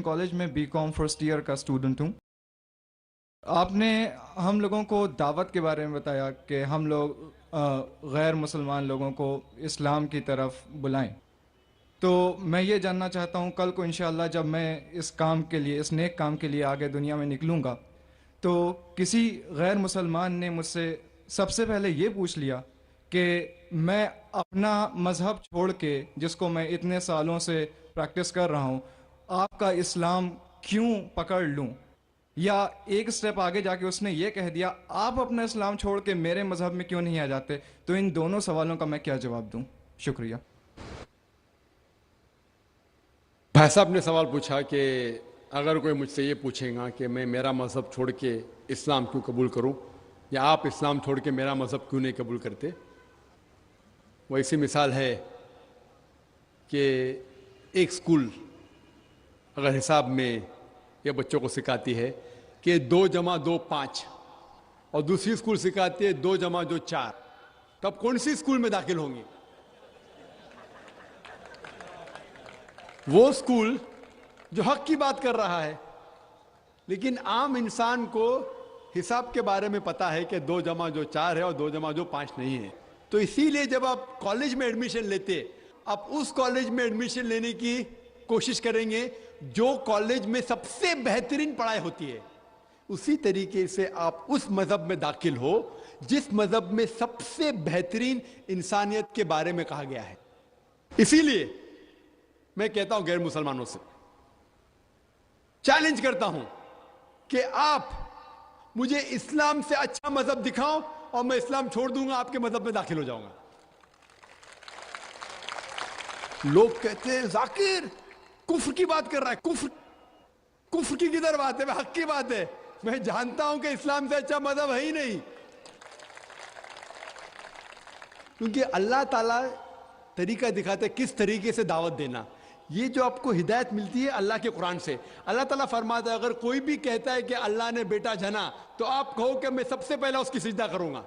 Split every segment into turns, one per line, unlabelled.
College میں BCom first year کا student ہوں۔ آپ نے ہم لوگوں کو دعوت کے بارے میں بتایا کہ ہم لوگ غیر مسلمان لوگوں کو اسلام کی طرف بلائیں، تو میں یہ جاننا چاہتا ہوں کل کو انشاءاللہ جب میں اس کام کے لیے، اس نیک کام کے لیے آگے دنیا میں نکلوں گا، تو کسی غیر مسلمان نے مجھ سے سب سے پہلے یہ پوچھ لیا کہ میں اپنا مذہب چھوڑ کے جس کو میں اتنے سالوں سے پریکٹس کر رہا ہوں، آپ کا اسلام کیوں پکڑ لوں؟ یا ایک سٹیپ آگے جا کے اس نے یہ کہہ دیا آپ اپنا اسلام چھوڑ کے میرے مذہب میں کیوں نہیں آ جاتے؟ تو ان دونوں سوالوں کا میں کیا جواب دوں؟ شکریہ۔
بھائی صاحب نے سوال پوچھا کہ اگر کوئی مجھ سے یہ پوچھے گا کہ میں میرا مذہب چھوڑ کے اسلام کیوں قبول کروں، یا آپ اسلام چھوڑ کے میرا مذہب کیوں نہیں قبول کرتے، وہ ایسی مثال ہے کہ ایک سکول اگر حساب میں یہ بچوں کو سکھاتی ہے کہ 2 + 2 5، اور دوسری سکول سکھاتی ہے 2 + 2 4، تب کون سی سکول میں داخل ہوں گے؟ وہ سکول جو حق کی بات کر رہا ہے، لیکن عام انسان کو حساب کے بارے میں پتا ہے کہ 2 + 2 4 ہے اور 2 + 2 5 نہیں ہے۔ تو اسی لیے جب آپ کالج میں ایڈمیشن لیتے، آپ اس کالج میں ایڈمیشن لینے کی کوشش کریں گے جو کالج میں سب سے بہترین پڑھائی ہوتی ہے۔ اسی طریقے سے آپ اس مذہب میں داخل ہو جس مذہب میں سب سے بہترین انسانیت کے بارے میں کہا گیا ہے۔ اسی لیے میں کہتا ہوں غیر مسلمانوں سے چیلنج کرتا ہوں کہ آپ مجھے اسلام سے اچھا مذہب دکھاؤ اور میں اسلام چھوڑ دوں گا، آپ کے مذہب میں داخل ہو جاؤں گا۔ لوگ کہتے ہیں ذاکر کفر کی بات کر رہا ہے، کفر کی کدھر بات ہے؟ حق کی بات ہے۔ میں جانتا ہوں کہ اسلام سے اچھا مذہب ہے ہی نہیں، کیونکہ اللہ تعالیٰ طریقہ دکھاتے کس طریقے سے دعوت دینا۔ یہ جو آپ کو ہدایت ملتی ہے اللہ کے قرآن سے، اللہ تعالیٰ فرماتا ہے اگر کوئی بھی کہتا ہے کہ اللہ نے بیٹا جنا تو آپ کہو کہ میں سب سے پہلے اس کی سجدہ کروں گا۔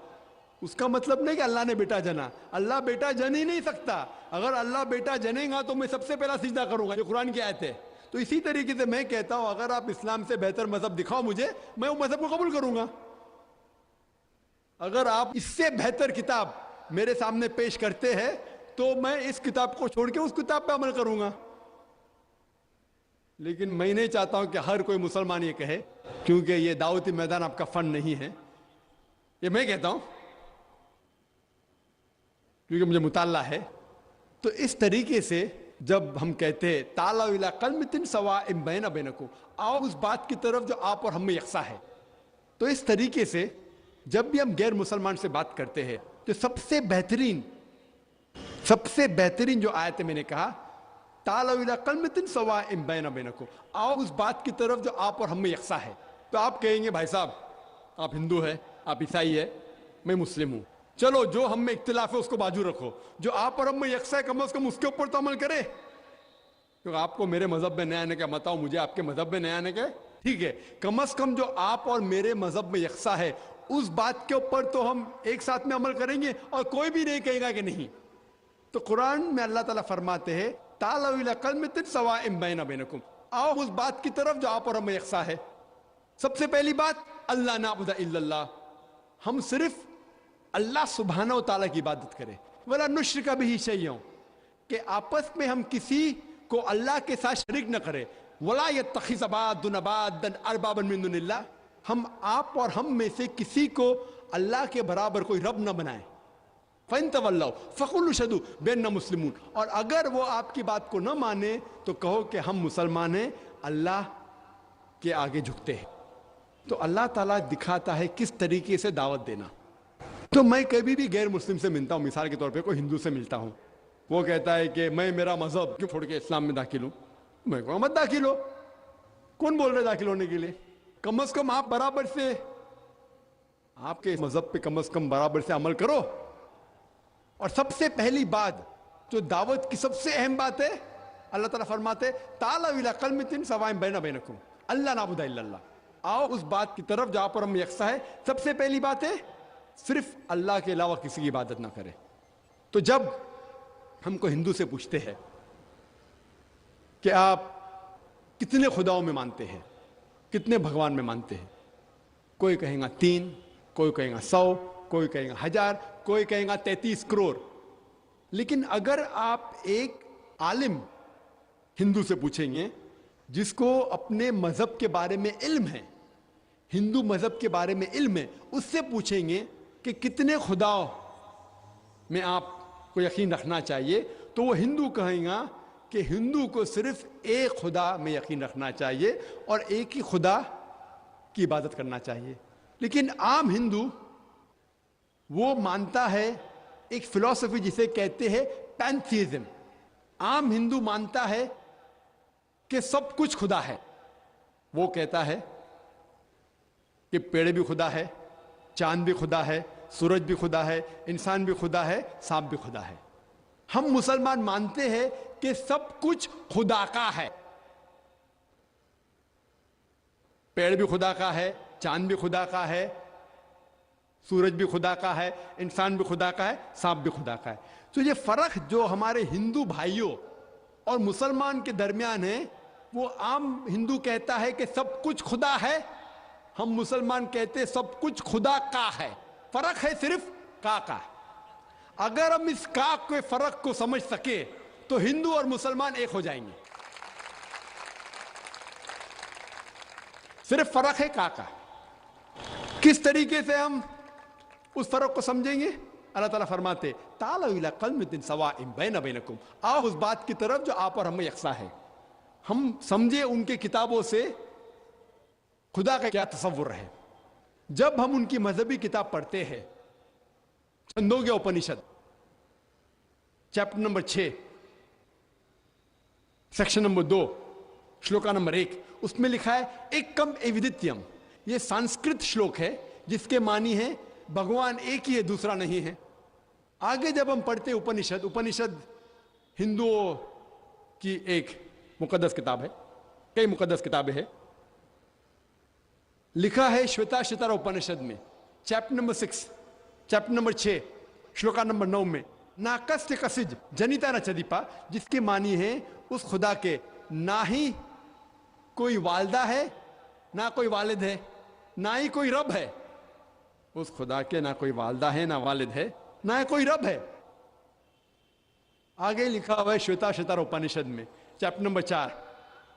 اس کا مطلب نہیں کہ اللہ نے بیٹا جنا، اللہ بیٹا جن ہی نہیں سکتا۔ اگر اللہ بیٹا جنے گا تو میں سب سے پہلا سجدہ کروں گا، یہ قرآن کی آیت ہے۔ تو اسی طریقے سے میں کہتا ہوں اگر آپ اسلام سے بہتر مذہب دکھاؤ مجھے، میں وہ مذہب کو قبول کروں گا۔ اگر آپ اس سے بہتر کتاب میرے سامنے پیش کرتے ہیں تو میں اس کتاب کو چھوڑ کے اس کتاب پہ عمل کروں گا۔ لیکن میں نہیں چاہتا ہوں کہ ہر کوئی مسلمان یہ کہے، کیونکہ یہ دعوتی میدان آپ کا فن نہیں ہے۔ یہ میں کہتا ہوں کیونکہ مجھے مطالعہ ہے۔ تو اس طریقے سے جب ہم کہتے ہیں تعالوا الی کلمۃ سواء بین بینکم، آؤ اس بات کی طرف جو آپ اور ہم میں یکساں ہے، تو اس طریقے سے جب بھی ہم غیر مسلمان سے بات کرتے ہیں تو سب سے بہترین جو آیت میں نے کہا تعالوا الی کلمۃ سواء بین بینکم، آؤ اس بات کی طرف جو آپ اور ہم میں یکساں ہے۔ تو آپ کہیں گے بھائی صاحب آپ ہندو ہے، آپ عیسائی ہے، میں مسلم ہوں، چلو جو ہم میں اختلاف ہے اس کو باجو رکھو، جو آپ اور ہم میں یکساں ہے کم از کم اس کے اوپر تو عمل کرے۔ کیونکہ آپ کو میرے مذہب میں نیا آنے کا مت آؤ، مجھے آپ کے مذہب میں نیا آنے کا ٹھیک ہے، کم از کم جو آپ اور میرے مذہب میں یکساں ہے اس بات کے اوپر تو ہم ایک ساتھ میں عمل کریں گے، اور کوئی بھی نہیں کہے گا کہ نہیں۔ تو قرآن میں اللہ تعالیٰ فرماتے ہیں تعالوا الی کلمۃ سواء بین بینکم، آؤ اس بات کی طرف جو آپ اور ہم میں یکساں ہے۔ سب سے پہلی بات اللہ نعبد الا اللہ، ہم صرف اللہ سبحانہ و تعالیٰ کی عبادت کریں، ولا نشرک بہ شیئا، کہ آپس میں ہم کسی کو اللہ کے ساتھ شریک نہ کریں، ولا یتخذ بعضنا بعضا اربابا من دون اللہ، ہم آپ اور ہم میں سے کسی کو اللہ کے برابر کوئی رب نہ بنائیں۔ فَإِن تَوَلَّوْا فَقُولُوا اشْهَدُوا بِأَنَّا مُسْلِمُونَ، اور اگر وہ آپ کی بات کو نہ مانے تو کہو کہ ہم مسلمان ہیں، اللہ کے آگے جھکتے ہیں۔ تو اللہ تعالیٰ دکھاتا ہے کس طریقے سے دعوت دینا۔ تو میں کبھی بھی غیر مسلم سے ملتا ہوں، مثال کے طور پہ کوئی ہندو سے ملتا ہوں، وہ کہتا ہے کہ میں میرا مذہب کیوں چھوڑ کے اسلام میں داخل ہوں، میں کہوں مت داخل ہو، کون بول رہے داخل ہونے کے لیے؟ کم از کم آپ برابر سے آپ کے مذہب پہ کم از کم برابر سے عمل کرو۔ اور سب سے پہلی بات جو دعوت کی سب سے اہم بات ہے، اللہ تعالیٰ فرماتے تعالوا الی کلمۃ سواء بین بینکم اللہ نعبد الا اللہ، آؤ اس بات کی طرف جو آپ اور ہم یکساں ہے۔ سب سے پہلی بات ہے صرف اللہ کے علاوہ کسی کی عبادت نہ کرے۔ تو جب ہم کو ہندو سے پوچھتے ہیں کہ آپ کتنے خداؤں میں مانتے ہیں, کتنے بھگوان میں مانتے ہیں. کوئی کہیں گا 3, کوئی کہیں گا 100, کوئی کہیں گا 1000, کوئی کہیں گا 33 کروڑ. لیکن اگر آپ ایک عالم ہندو سے پوچھیں گے جس کو اپنے مذہب کے بارے میں علم ہے, ہندو مذہب کے بارے میں علم ہے, اس سے پوچھیں گے کہ کتنے خداؤں میں آپ کو یقین رکھنا چاہیے, تو وہ ہندو کہیں گا کہ ہندو کو صرف ایک خدا میں یقین رکھنا چاہیے اور ایک ہی خدا کی عبادت کرنا چاہیے. لیکن عام ہندو وہ مانتا ہے ایک فلسفی جسے کہتے ہیں پینتھیزم. عام ہندو مانتا ہے کہ سب کچھ خدا ہے. وہ کہتا ہے کہ پیڑ بھی خدا ہے, چاند بھی خدا ہے, سورج بھی خدا ہے, انسان بھی خدا ہے, سانپ بھی خدا ہے. ہم مسلمان مانتے ہیں کہ سب کچھ خدا کا ہے. پیڑ بھی خدا کا ہے, چاند بھی خدا کا ہے, سورج بھی خدا کا ہے, انسان بھی خدا کا ہے, سانپ بھی خدا کا ہے. تو یہ فرق جو ہمارے ہندو بھائیوں اور مسلمان کے درمیان ہے, وہ عام ہندو کہتا ہے کہ سب کچھ خدا ہے, ہم مسلمان کہتے سب کچھ خدا کا ہے. فرق ہے صرف کا. اگر ہم اس کا کے فرق کو سمجھ سکے تو ہندو اور مسلمان ایک ہو جائیں گے. صرف فرق ہے کا. کس طریقے سے ہم اس فرق کو سمجھیں گے؟ اللہ تعالیٰ فرماتے تعالوا الی کلمۃ سواء بین بینکم, آؤ اس بات کی طرف جو آپ اور ہم میں یکساں ہے. ہم سمجھے ان کے کتابوں سے خدا کا کیا تصور ہے. جب ہم ان کی مذہبی کتاب پڑھتے ہیں, Chandogya Upanishad chapter number 6 section number 2 shloka number 1, اس میں لکھا ہے ایکم ایودتیم. یہ سنسکرت شلوک ہے جس کے معنی ہے بھگوان ایک ہی ہے, دوسرا نہیں ہے. آگے جب ہم پڑھتے اپنشد ہندوؤں کی ایک مقدس کتاب ہے, کئی مقدس کتابیں ہیں. لکھا ہے شویتا شتر اپنشد میں chapter number 6 chapter number 6 shloka number 9 میں ناکست کسج جنیتا نہ چدیپا, جس کے معنی ہے اس خدا کے نہ ہی کوئی والدہ ہے, نہ کوئی والد ہے, نہ ہی کوئی رب ہے. اس خدا کے نہ کوئی والدہ ہے, نہ والد ہے, نہ کوئی رب ہے. آگے لکھا ہوا ہے شویتا شتر اپنشد میں چیپٹر نمبر 4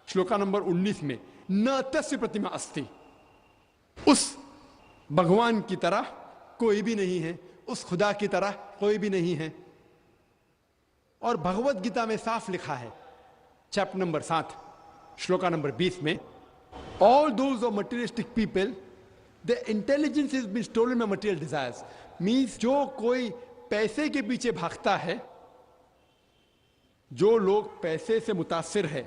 شلوکا نمبر 19 میں نہ تسیہ پرتما استی, اس بھگوان کی طرح کوئی بھی نہیں ہے, اس خدا کی طرح کوئی بھی نہیں ہے. اور بھگوت گیتا میں صاف لکھا ہے چیپٹر نمبر 7 شلوکا نمبر 20 میں all those of materialistic people the intelligence has been stolen by material desires. means جو کوئی پیسے کے پیچھے بھاگتا ہے, جو لوگ پیسے سے متاثر ہے,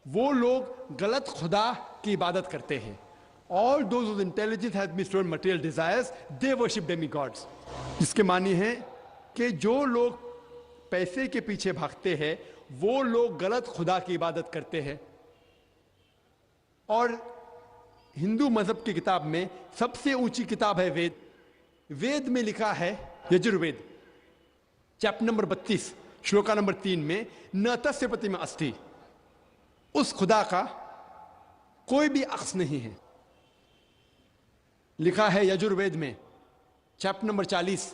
وہ لوگ غلط خدا کی عبادت کرتے ہیں. all those whose intelligence has been stolen by material desires they worship demigods. جس کے معنی ہے کہ جو لوگ پیسے کے پیچھے بھاگتے ہیں وہ لوگ غلط خدا کی عبادت کرتے ہیں. اور ہندو مذہب کی کتاب میں سب سے اونچی کتاب ہے وید. وید میں لکھا ہے یجروید چیپٹر نمبر 32 شلوکا نمبر 3 میں نہ تسیہ پرتما استی, اس خدا کا کوئی بھی عکس نہیں ہے. لکھا ہے یجروید میں چیپٹر نمبر 40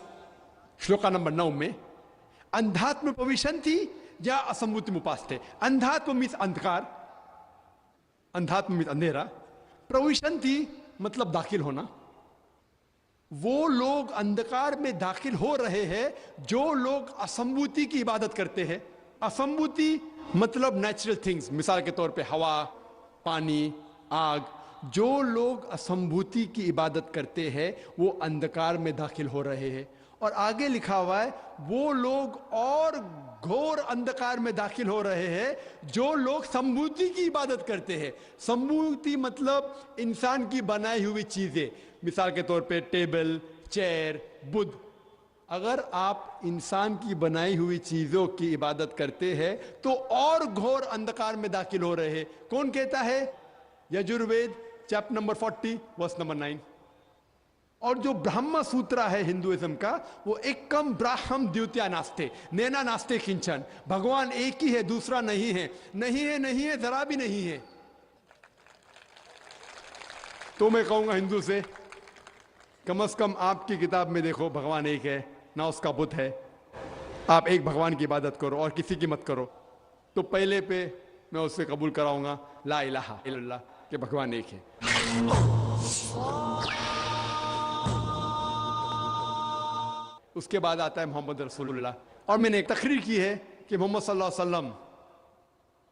شلوکا نمبر 9 میں اندھاتم پویشنتی یا اسمبوتی مپاستے. اندھاتم مینس اندھکار, اندھاتم مینس اندھیرا, پرویشنتی مطلب داخل ہونا. وہ لوگ اندھکار میں داخل ہو رہے ہیں جو لوگ اسمبوتی کی عبادت کرتے ہیں. اسمبوتی مطلب نیچرل تھنگز, مثال کے طور پہ ہوا, پانی, آگ. جو لوگ اسمبوتی کی عبادت کرتے ہیں وہ اندھکار میں داخل ہو رہے ہیں. اور آگے لکھا ہوا ہے وہ لوگ اور گھور اندھکار میں داخل ہو رہے ہیں جو لوگ سمبوتی کی عبادت کرتے ہیں. سمبوتی مطلب انسان کی بنائی ہوئی چیزیں, مثال کے طور پہ ٹیبل, چیئر, بدھ. اگر آپ انسان کی بنائی ہوئی چیزوں کی عبادت کرتے ہیں تو اور گھور اندھکار میں داخل ہو رہے ہیں. کون کہتا ہے؟ Yajurveda chapter number 40 verse number 9. اور جو برہما سوترا ہے ہندوازم کا وہ ایکم براہم دیوتیا ناستے نینا ناستے کنچن، بھگوان ایک ہی ہے، دوسرا نہیں ہے، نہیں ہے، نہیں ہے، ذرا بھی نہیں ہے۔ تو میں کہوں گا ہندو سے کم از کم آپ کی کتاب میں دیکھو بھگوان ایک ہے، نہ اس کا بت ہے، آپ ایک بھگوان کی عبادت کرو اور کسی کی مت کرو۔ تو پہلے پہ میں اس سے قبول کراؤں گا لا الہ الا اللہ کہ بھگوان ایک ہے۔ اس کے بعد آتا ہے محمد رسول اللہ، اور میں نے ایک تقریر کی ہے کہ محمد صلی اللہ علیہ وسلم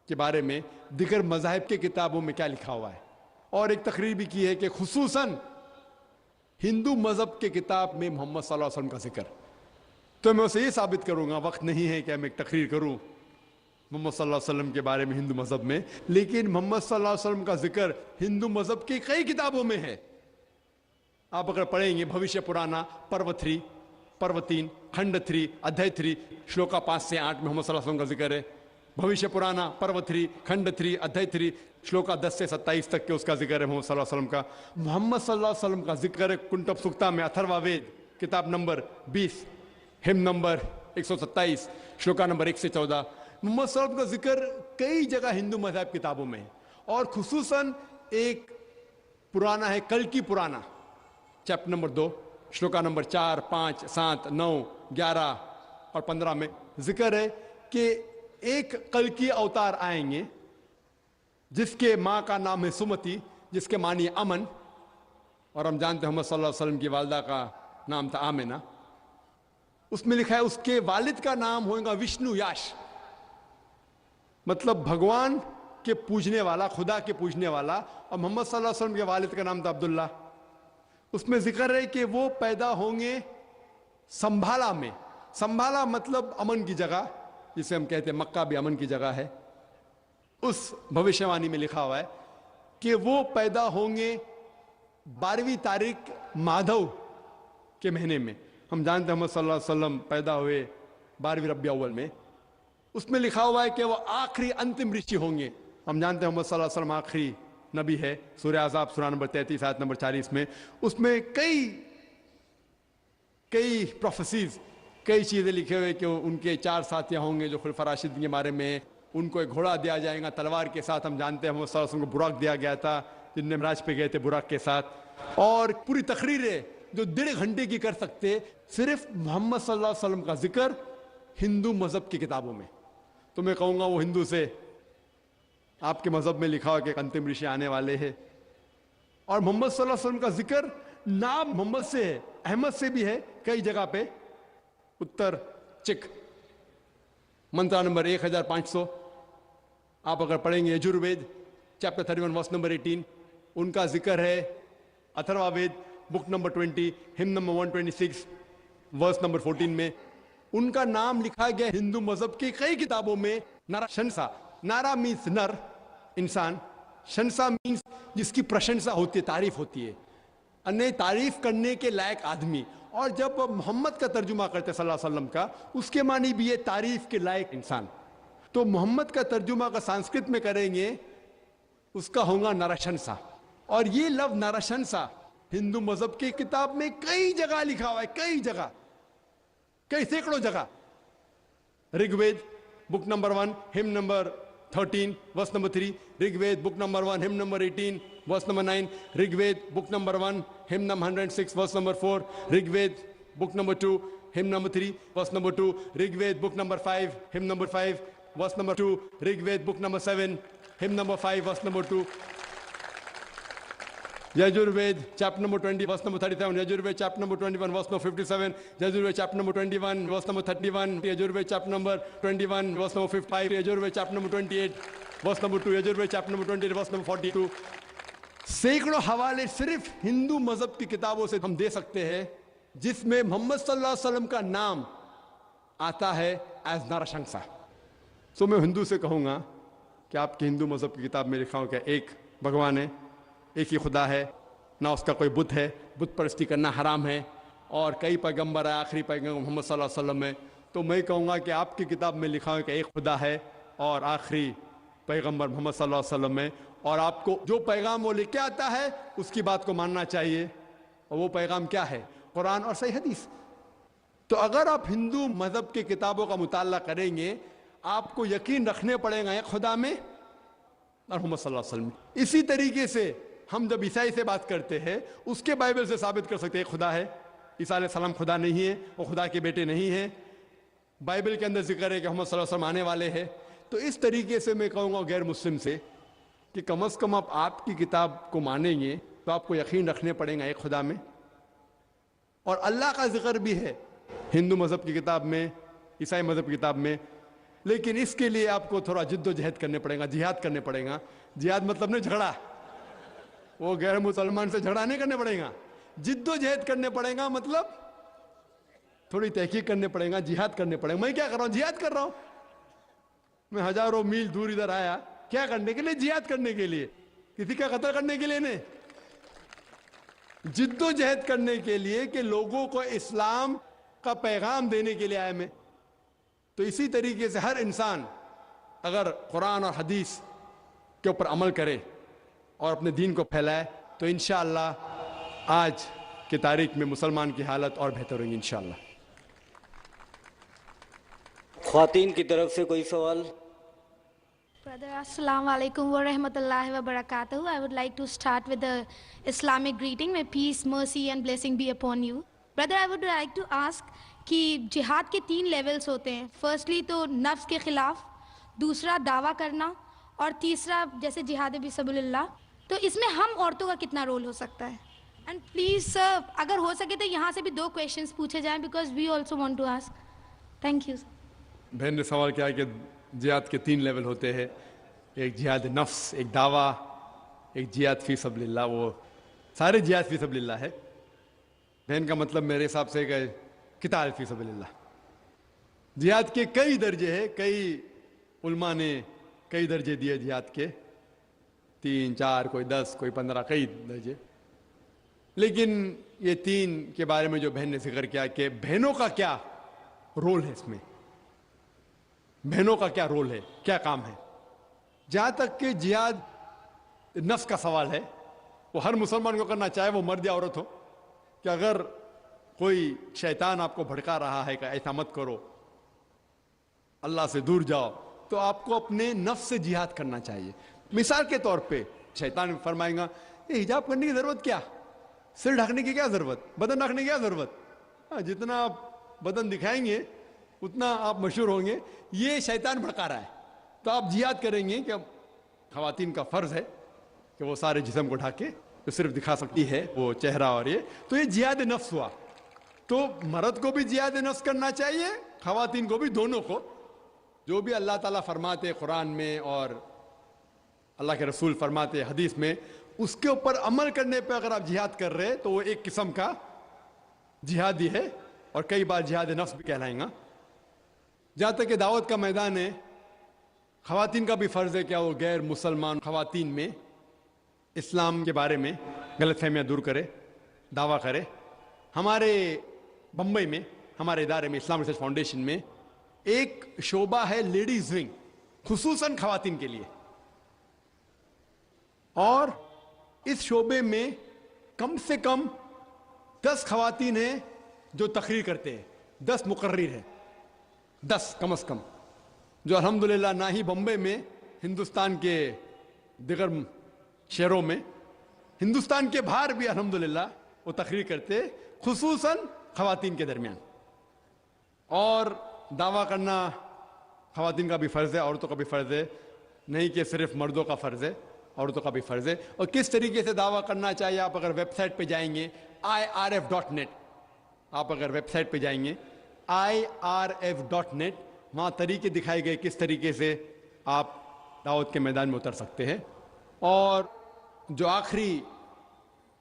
کے بارے میں دیگر مذاہب کے کتابوں میں کیا لکھا ہوا ہے، اور ایک تقریر بھی کی ہے کہ خصوصاً ہندو مذہب کے کتاب میں محمد صلی اللہ علیہ وسلم کا ذکر۔ تو میں اسے یہ ثابت کروں گا، وقت نہیں ہے کہ میں ایک تقریر کروں محمد صلی اللہ علیہ وسلم کے بارے میں ہندو مذہب میں، لیکن محمد صلی اللہ علیہ وسلم کا ذکر ہندو مذہب کی کئی کتابوں میں ہے۔ آپ اگر پڑھیں گے بھوشیہ پرانا پرو 3 پرو 3 کھنڈ 3 ادھیائے 3 شلوکا 5 سے 8 میں محمد صلی اللہ علیہ وسلم کا ذکر ہے۔ بھوشیہ پرانا پرو 3 کھنڈ 3 ادھیائے 3 شلوکا 10 سے 27 تک کے اس کا ذکر ہے محمد صلی اللہ علیہ وسلم کا۔ محمد صلی اللہ علیہ وسلم کا ذکر ہے کنٹب سکتا میں اتھروا وید کتاب نمبر 20 ہم نمبر 127 شلوکا نمبر 1 سے 14۔ محمد صلی اللہ علیہ وسلم کا ذکر کئی جگہ ہندو مذہب کتابوں میں ہے، اور خصوصاً ایک پرانا ہے کل کی پرانا چیپٹر نمبر 2 شلوکا نمبر 4 5 7 9 11 اور 15 میں ذکر ہے کہ ایک کل کی اوتار آئیں گے جس کے ماں کا نام ہے سمتی، جس کے معنی امن، اور ہم جانتے ہیں محمد صلی اللہ علیہ وسلم کی والدہ کا نام تھا آمنہ۔ اس میں لکھا ہے اس کے والد کا نام ہوگا وشنو یاش، مطلب بھگوان کے پوجنے والا، خدا کے پوجنے والا، اور محمد صلی اللہ علیہ وسلم کے والد کا نام تھا عبداللہ۔ اس میں ذکر ہے کہ وہ پیدا ہوں گے سنبھالا میں، سنبھالا مطلب امن کی جگہ، جسے ہم کہتے ہیں مکہ بھی امن کی جگہ ہے۔ اس بھوشیوانی میں لکھا ہوا ہے کہ وہ پیدا ہوں گے 12ویں تاریخ مادھو کے مہینے میں۔ ہم جانتے ہیں محمد صلی اللہ علیہ وسلم پیدا ہوئے 12ویں ربیع اول میں۔ اس میں لکھا ہوا ہے کہ وہ آخری انتم رشی ہوں گے۔ ہم جانتے ہیں محمد صلی اللہ علیہ وسلم آخری نبی ہے، سورہ احزاب سورہ نمبر 33 آیت نمبر 40 میں۔ اس میں کئی پروفیسیز، کئی چیزیں لکھے ہوئے کہ ان کے 4 ساتھیاں ہوں گے جو خلفاء راشدین کے بارے میں، ان کو ایک گھوڑا دیا جائے گا تلوار کے ساتھ۔ ہم جانتے ہیں محمد صلی اللہ علیہ وسلم کو براق دیا گیا تھا، جن نے معراج پہ گئے تھے براق کے ساتھ، اور پوری تقریریں جو 1.5 گھنٹے کی کر سکتے صرف محمد صلی اللہ علیہ وسلم کا ذکر ہندو مذہب کی کتابوں میں۔ تو میں کہوں گا وہ ہندو سے آپ کے مذہب میں لکھا ہوا کہ انتم رشی آنے والے ہیں، اور محمد صلی اللہ علیہ وسلم کا ذکر نام محمد سے ہے، احمد سے بھی ہے کئی جگہ پہ۔ اتر چک منترا نمبر 1500 آپ اگر پڑھیں گے یجوروید چیپٹر 31 ورس نمبر 18 ان کا ذکر ہے۔ اتھروا وید بک نمبر 20 ہم نمبر 126 ورس نمبر 14 میں ان کا نام لکھا گیا ہندو مذہب کی کئی کتابوں میں۔ نارا شنسا، نارا مینس نر انسان، شنسا مینس جس کی پرشنسا ہوتی ہے، تعریف ہوتی ہے، انہیں تعریف کرنے کے لائق آدمی۔ اور جب محمد کا ترجمہ کرتے صلی اللہ علیہ وسلم کا، اس کے معنی بھی ہے تعریف کے لائق انسان۔ تو محمد کا ترجمہ کا سنسکرت میں کریں گے اس کا ہوگا نرشنسا، اور یہ لفظ نرشنسا ہندو مذہب کی کتاب میں کئی جگہ لکھا ہوا ہے، کئی جگہ، کئی سینکڑوں جگہ۔ رگ وید بک نمبر 1 ہم number 13 verse number 3، Rig Veda book number 1 ہم number 18 verse number 9، Rig Veda book number 1 ہم number 106 verse number 4، Rig Veda book number 2 ہم نمبر 3 ورس number 2، Rig Veda book number 5 ہم number 5 verse number 2، Rig Veda بک number 7 hymn number 5 verse number 2۔ Yajurveda chapter number 20 verse number 37، Yajurveda chapter number 21 verse number 57، Yajurveda chapter number 21 verse number 31، Yajurveda chapter number 21 verse number 55، Yajurveda chapter number 28 verse number 2، Yajurveda chapter number 28 verse number 42۔ سینکڑوں حوالے صرف ہندو مذہب کی کتابوں سے ہم دے سکتے ہیں جس میں محمد صلی اللہ علیہ وسلم کا نام آتا ہے ایز نرشنسا۔ سو میں ہندو سے کہوں گا کہ آپ کی ہندو مذہب کی کتاب میں لکھا ہوں کہ ایک بھگوان ہے، ایک ہی خدا ہے، نہ اس کا کوئی بت ہے، بت پرستی کرنا حرام ہے، اور کئی پیغمبر ہے، آخری پیغمبر محمد صلی اللہ علیہ وسلم ہے۔ تو میں کہوں گا کہ آپ کی کتاب میں لکھا ہے کہ ایک خدا ہے اور آخری پیغمبر محمد صلی اللہ علیہ وسلم ہے، اور آپ کو جو پیغام وہ لے کے آتا ہے اس کی بات کو ماننا چاہیے۔ اور وہ پیغام کیا ہے؟ قرآن اور صحیح حدیث. تو اگر آپ ہندو مذہب کی کتابوں کا مطالعہ کریں گے آپ کو یقین رکھنے پڑے گا ایک خدا میں اور محمد صلی اللہ علیہ وسلم. اسی طریقے سے ہم جب عیسائی سے بات کرتے ہیں اس کے بائبل سے ثابت کر سکتے ہیں خدا ہے. عیسیٰ علیہ السلام خدا نہیں ہے، وہ خدا کے بیٹے نہیں ہیں. بائبل کے اندر ذکر ہے کہ محمد صلی اللہ علیہ وسلم آنے والے ہیں. تو اس طریقے سے میں کہوں گا غیر مسلم سے کہ کم از کم آپ کی کتاب کو مانیں گے تو آپ کو یقین رکھنے پڑے گا ایک خدا میں. اور اللہ کا ذکر بھی ہے ہندو مذہب کی کتاب میں، عیسائی مذہب کی کتاب میں، لیکن اس کے لیے آپ کو تھوڑا جد و جہد کرنے پڑے گا، جہاد کرنے پڑے گا. جہاد مطلب نہیں جھگڑا، وہ غیر مسلمان سے جھگڑا نہیں کرنے پڑے گا. جد و جہد کرنے پڑے گا مطلب تھوڑی تحقیق کرنے پڑے گا، جہاد کرنے پڑے گا. میں کیا کر رہا ہوں؟ جہاد کر رہا ہوں. میں ہزاروں میل دور ادھر آیا کیا کرنے کے لیے؟ جہاد کرنے کے لیے، کسی کا قتل کرنے کے لیے نہیں. جد و جہد کرنے کے لیے کہ لوگوں کو اسلام کا پیغام دینے کے لیے آیا میں. تو اسی طریقے سے ہر انسان اگر قرآن اور حدیث کے اوپر عمل کرے اور اپنے دین کو پھیلائے تو انشاءاللہ آج کی تاریخ میں مسلمان کی حالت اور بہتر ہوگی انشاءاللہ.
خواتین کی طرف سے کوئی سوال؟
Brother, Assalamu alaikum wa rahmatullahi wa barakatuh. I would like to start with the Islamic greeting. May peace, mercy and blessing be upon you. Brother, I would like to ask کہ جہاد کے 3 لیولز ہوتے ہیں. Firstly تو نفس کے خلاف، دوسرا دعویٰ کرنا، اور تیسرا جیسے جہاد فی سبیل اللہ. تو اس میں ہم عورتوں کا کتنا رول ہو سکتا ہے؟ اینڈ پلیز سر اگر ہو سکے تو یہاں سے بھی 2 کویشچنس پوچھے جائیں because we also want to ask. Thank you sir.
بہن نے سوال کیا کہ جہاد کے 3 لیول ہوتے ہیں، ایک جہاد نفس، ایک دعویٰ، ایک جہاد فی سبیل اللہ. وہ سارے جہاد فی سبیل اللہ ہے. بہن کا مطلب میرے حساب سے کہ قتال فی سبیل اللہ. جہاد کے کئی درجے ہیں، کئی علماء نے کئی درجے دیے جہاد کے، 3 4 کوئی 10 کوئی 15 کئی درجے. لیکن یہ 3 کے بارے میں جو بہن نے ذکر کیا کہ بہنوں کا کیا رول ہے اس میں، بہنوں کا کیا رول ہے، کیا کام ہے. جہاں تک کہ جہاد نفس کا سوال ہے وہ ہر مسلمان کو کرنا چاہے وہ مرد یا عورت ہو، کہ اگر کوئی شیطان آپ کو بھڑکا رہا ہے کہ ایسا مت کرو، اللہ سے دور جاؤ، تو آپ کو اپنے نفس سے جہاد کرنا چاہیے. مثال کے طور پہ شیطان فرمائے گا یہ حجاب کرنے کی ضرورت کیا، سر ڈھکنے کی کیا ضرورت، بدن ڈھکنے کی کیا ضرورت، جتنا آپ بدن دکھائیں گے اتنا آپ مشہور ہوں گے. یہ شیطان بھڑکا رہا ہے. تو آپ جہاد کریں گے کہ خواتین کا فرض ہے کہ وہ سارے جسم کو ڈھانکے، جو صرف دکھا سکتی ہے وہ چہرہ اور یہ. تو یہ جہاد نفس ہوا. تو مرد کو بھی جہاد نفس کرنا چاہیے، خواتین کو بھی، دونوں کو. جو بھی اللہ تعالیٰ فرماتے قرآن میں اور اللہ کے رسول فرماتے حدیث میں، اس کے اوپر عمل کرنے پہ اگر آپ جہاد کر رہے تو وہ ایک قسم کا جہادی ہے اور کئی بار جہاد نفس بھی کہلائیں گا. جہاں تک کہ دعوت کا میدان ہے، خواتین کا بھی فرض ہے کہ وہ غیر مسلمان خواتین میں اسلام کے بارے میں غلط فہمیاں دور کرے، دعویٰ کرے. ہمارے بمبئی میں ہمارے ادارے میں اسلام ریسرچ فاؤنڈیشن میں ایک شعبہ ہے لیڈیز ونگ، خصوصاً خواتین کے لیے. اور اس شعبے میں کم سے کم 10 خواتین ہیں جو تقریر کرتے ہیں، 10 مقرر ہیں، 10 کم از کم، جو الحمدللہ نہ ہی بمبئی میں، ہندوستان کے دیگر شہروں میں، ہندوستان کے باہر بھی الحمدللہ وہ تقریر کرتے، خصوصاً خواتین کے درمیان. اور دعویٰ کرنا خواتین کا بھی فرض ہے، عورتوں کا بھی فرض ہے، نہیں کہ صرف مردوں کا فرض ہے، عورتوں کا بھی فرض ہے. اور کس طریقے سے دعویٰ کرنا چاہیے، آپ اگر ویب سائٹ پہ جائیں گے irf.net، آپ اگر ویب سائٹ پہ جائیں گے irf.net، وہاں طریقے دکھائے گئے کس طریقے سے آپ دعوت کے میدان میں اتر سکتے ہیں. اور جو آخری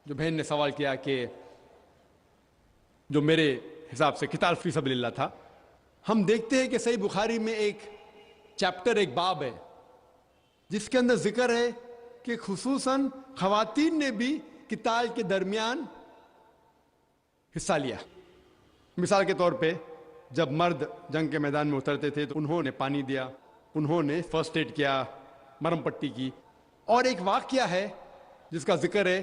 جو بہن نے سوال کیا کہ جو میرے حساب سے قتال فی سبیل اللہ تھا، ہم دیکھتے ہیں کہ صحیح بخاری میں ایک چیپٹر، ایک باب ہے جس کے اندر ذکر ہے کہ خصوصاً خواتین نے بھی قتال کے درمیان حصہ لیا. مثال کے طور پہ جب مرد جنگ کے میدان میں اترتے تھے تو انہوں نے پانی دیا، انہوں نے فرسٹ ایڈ کیا، مرم پٹی کی. اور ایک واقعہ ہے جس کا ذکر ہے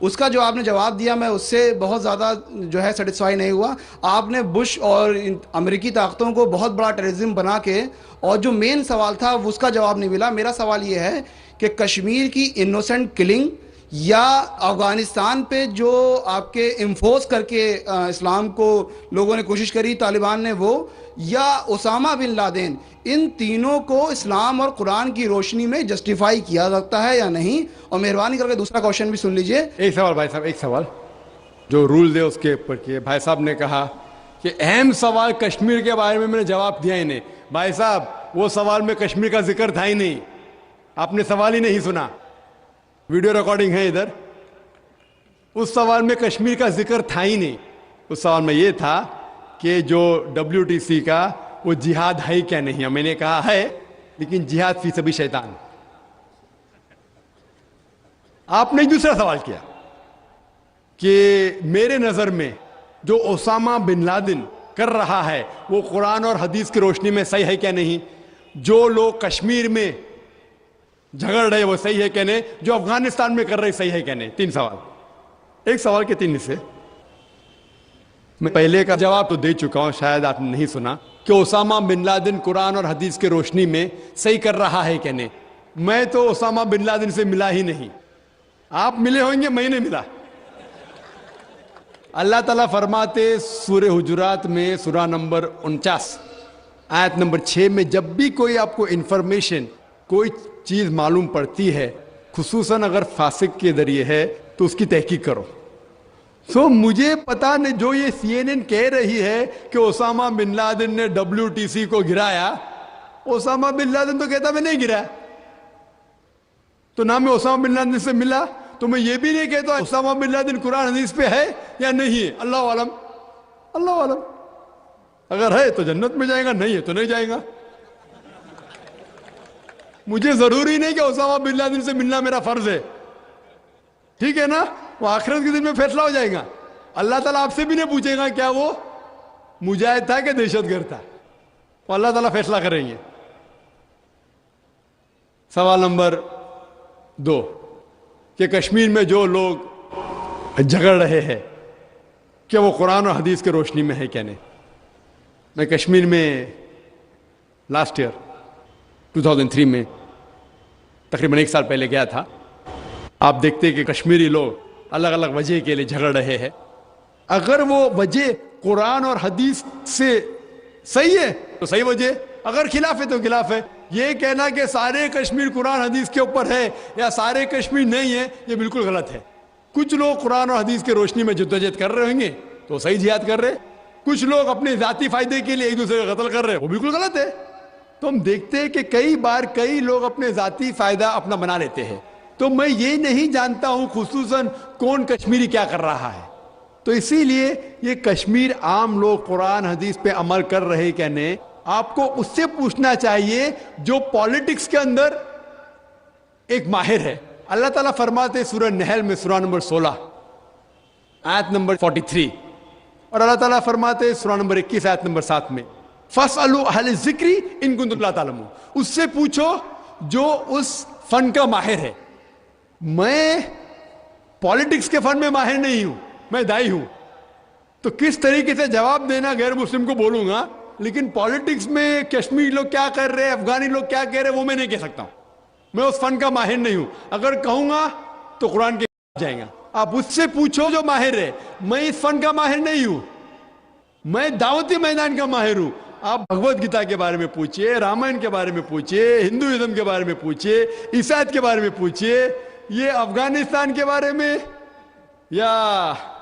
اس کا جو آپ نے جواب دیا میں اس سے بہت زیادہ جو ہے سیٹسفائی نہیں ہوا. آپ نے بش اور امریکی طاقتوں کو بہت بڑا ٹیررزم بنا کے, اور جو مین سوال تھا اس کا جواب نہیں ملا. میرا سوال یہ ہے کہ کشمیر کی انوسنٹ کلنگ یا افغانستان پہ جو آپ کے انفورس کر کے اسلام کو لوگوں نے کوشش کری طالبان نے, وہ یا اسامہ بن لادن, ان تینوں کو اسلام اور قرآن کی روشنی میں جسٹیفائی کیا سکتا ہے یا نہیں؟ اور مہربانی کر کے دوسرا کوشچن بھی سن لیجئے.
ایک سوال بھائی صاحب, ایک سوال جو رولز ہے اس کے اوپر کیے. بھائی صاحب نے کہا کہ اہم سوال کشمیر کے بارے میں نے جواب دیا ہی نہیں. بھائی صاحب وہ سوال میں کشمیر کا ذکر تھا ہی نہیں, آپ نے سوال ہی نہیں سنا, ویڈیو ریکارڈنگ ہے ادھر. اس سوال میں کشمیر کا ذکر تھا ہی نہیں. اس سوال میں یہ تھا کہ جو WTC کا وہ جہاد ہے کیا نہیں. میں نے کہا ہے, لیکن جہاد فی سبیل شیطان. آپ نے دوسرا سوال کیا کہ میرے نظر میں جو اسامہ بن لادن کر رہا ہے وہ قرآن اور حدیث کی روشنی میں صحیح ہے کیا نہیں. جو لوگ کشمیر میں جھگڑ رہے وہ صحیح ہے کیا نہیں. جو افغانستان میں کر رہے صحیح ہے کیا نہیں. 3 سوال, ایک سوال کے 3 حصے. میں پہلے کا جواب تو دے چکا ہوں, شاید آپ نے نہیں سنا, کہ اسامہ بن لادن قرآن اور حدیث کی روشنی میں صحیح کر رہا ہے کہ نہیں. میں تو اسامہ بن لادن سے ملا ہی نہیں. آپ ملے ہوں گے, میں نہیں ملا. اللہ تعالیٰ فرماتے سورہ حجرات میں سورہ نمبر 49 آیت نمبر 6 میں, جب بھی کوئی آپ کو انفارمیشن کوئی چیز معلوم پڑتی ہے, خصوصاً اگر فاسق کے ذریعے ہے, تو اس کی تحقیق کرو. مجھے پتا نہیں, جو یہ CNN کہہ رہی ہے کہ اسامہ بن لادن نے WTC کو گرایا, اسامہ بن لادن تو کہتا میں نہیں گرایا. تو نہ میں اسامہ بن لادن سے ملا, تو میں یہ بھی نہیں کہتا اسامہ بن لادن قرآن حدیث پہ ہے یا نہیں ہے. اللہ عالم, اللہ عالم. اگر ہے تو جنت میں جائے گا, نہیں ہے تو نہیں جائے گا. مجھے ضروری نہیں کہ اسامہ بن لادن سے ملنا میرا فرض ہے, ٹھیک ہے نا. وہ آخرت کے دن میں فیصلہ ہو جائے گا. اللہ تعالیٰ آپ سے بھی نہیں پوچھے گا کیا وہ مجاہد تھا کہ دہشت گرد تھا. وہ اللہ تعالیٰ فیصلہ کریں گے. سوال نمبر 2 کہ کشمیر میں جو لوگ جھگڑ رہے ہیں کیا وہ قرآن اور حدیث کے روشنی میں ہے کیا نہیں. میں کشمیر میں لاسٹ ایئر 2003 میں تقریباً 1 سال پہلے گیا تھا. آپ دیکھتے کہ کشمیری لوگ الگ الگ وجہ کے لیے جھگڑ رہے ہیں. اگر وہ وجہ قرآن اور حدیث سے صحیح ہے تو صحیح وجہ, اگر خلاف ہے تو خلاف ہے. یہ کہنا کہ سارے کشمیر قرآن حدیث کے اوپر ہے یا سارے کشمیر نہیں ہے, یہ بالکل غلط ہے. کچھ لوگ قرآن اور حدیث کے روشنی میں جدوجہد کر رہے ہوں گے تو صحیح جہاد کر رہے, کچھ لوگ اپنے ذاتی فائدے کے لیے ایک دوسرے کا قتل کر رہے, وہ بالکل غلط ہے. تو ہم دیکھتے ہیں کہ کئی بار کئی لوگ اپنے ذاتی فائدہ اپنا بنا لیتے ہیں. تو میں یہ نہیں جانتا ہوں خصوصاً کون کشمیری کیا کر رہا ہے. تو اسی لیے یہ کشمیر عام لوگ قرآن حدیث پہ عمل کر رہے کیا نہیں, آپ کو اس سے پوچھنا چاہیے جو پالیٹکس کے اندر ایک ماہر ہے. اللہ تعالیٰ فرماتے سورہ نحل میں سورہ نمبر 16 آیت نمبر 43, اور اللہ تعالیٰ فرماتے سورہ نمبر 21 آیت نمبر 7 میں فَاسْأَلُوا أَهْلَ الذِّكْرِ إِن كُنتُمْ لَا تَعْلَمُونَ. اس سے پوچھو جو اس فن کا ماہر ہے. میں پالیٹکس کے فن میں ماہر نہیں ہوں, میں دائی ہوں. تو کس طریقے سے جواب دینا غیر مسلم کو بولوں گا, لیکن پالیٹکس میں کشمیری لوگ کیا کر رہے ہیں, افغانی لوگ کیا کہہ رہے ہیں, وہ میں نہیں کہہ سکتا ہوں. میں اس فن کا ماہر نہیں ہوں. اگر کہوں گا تو قرآن کے جائیں گا. آپ اس سے پوچھو جو ماہر ہے. میں اس فن کا ماہر نہیں ہوں, میں دعوتی میدان کا ماہر ہوں. آپ بھگوت گیتا کے بارے میں پوچھئے, رامائن کے بارے میں پوچھئے, ہندوازم کے بارے میں پوچھئے, عیسائیت کے بارے میں پوچھئے, یہ افغانستان کے بارے میں یا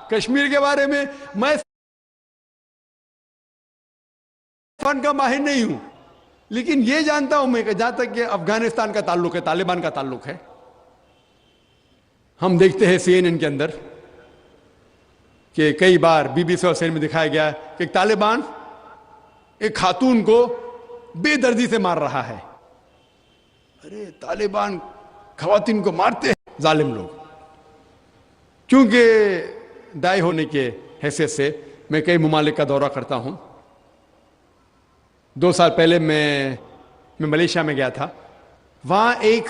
کشمیر کے بارے میں. میں فن کا ماہر نہیں ہوں, لیکن یہ جانتا ہوں میں کہ جہاں تک کہ افغانستان کا تعلق ہے, طالبان کا تعلق ہے, ہم دیکھتے ہیں CNN کے اندر کہ کئی بار BBC اور CNN میں دکھایا گیا کہ ایک طالبان ایک خاتون کو بے دردی سے مار رہا ہے. ارے طالبان خواتین کو مارتے ہیں ظالم لوگ. کیونکہ دائی ہونے کے حیثیت سے میں کئی ممالک کا دورہ کرتا ہوں. 2 سال پہلے میں ملیشیا میں گیا تھا. وہاں ایک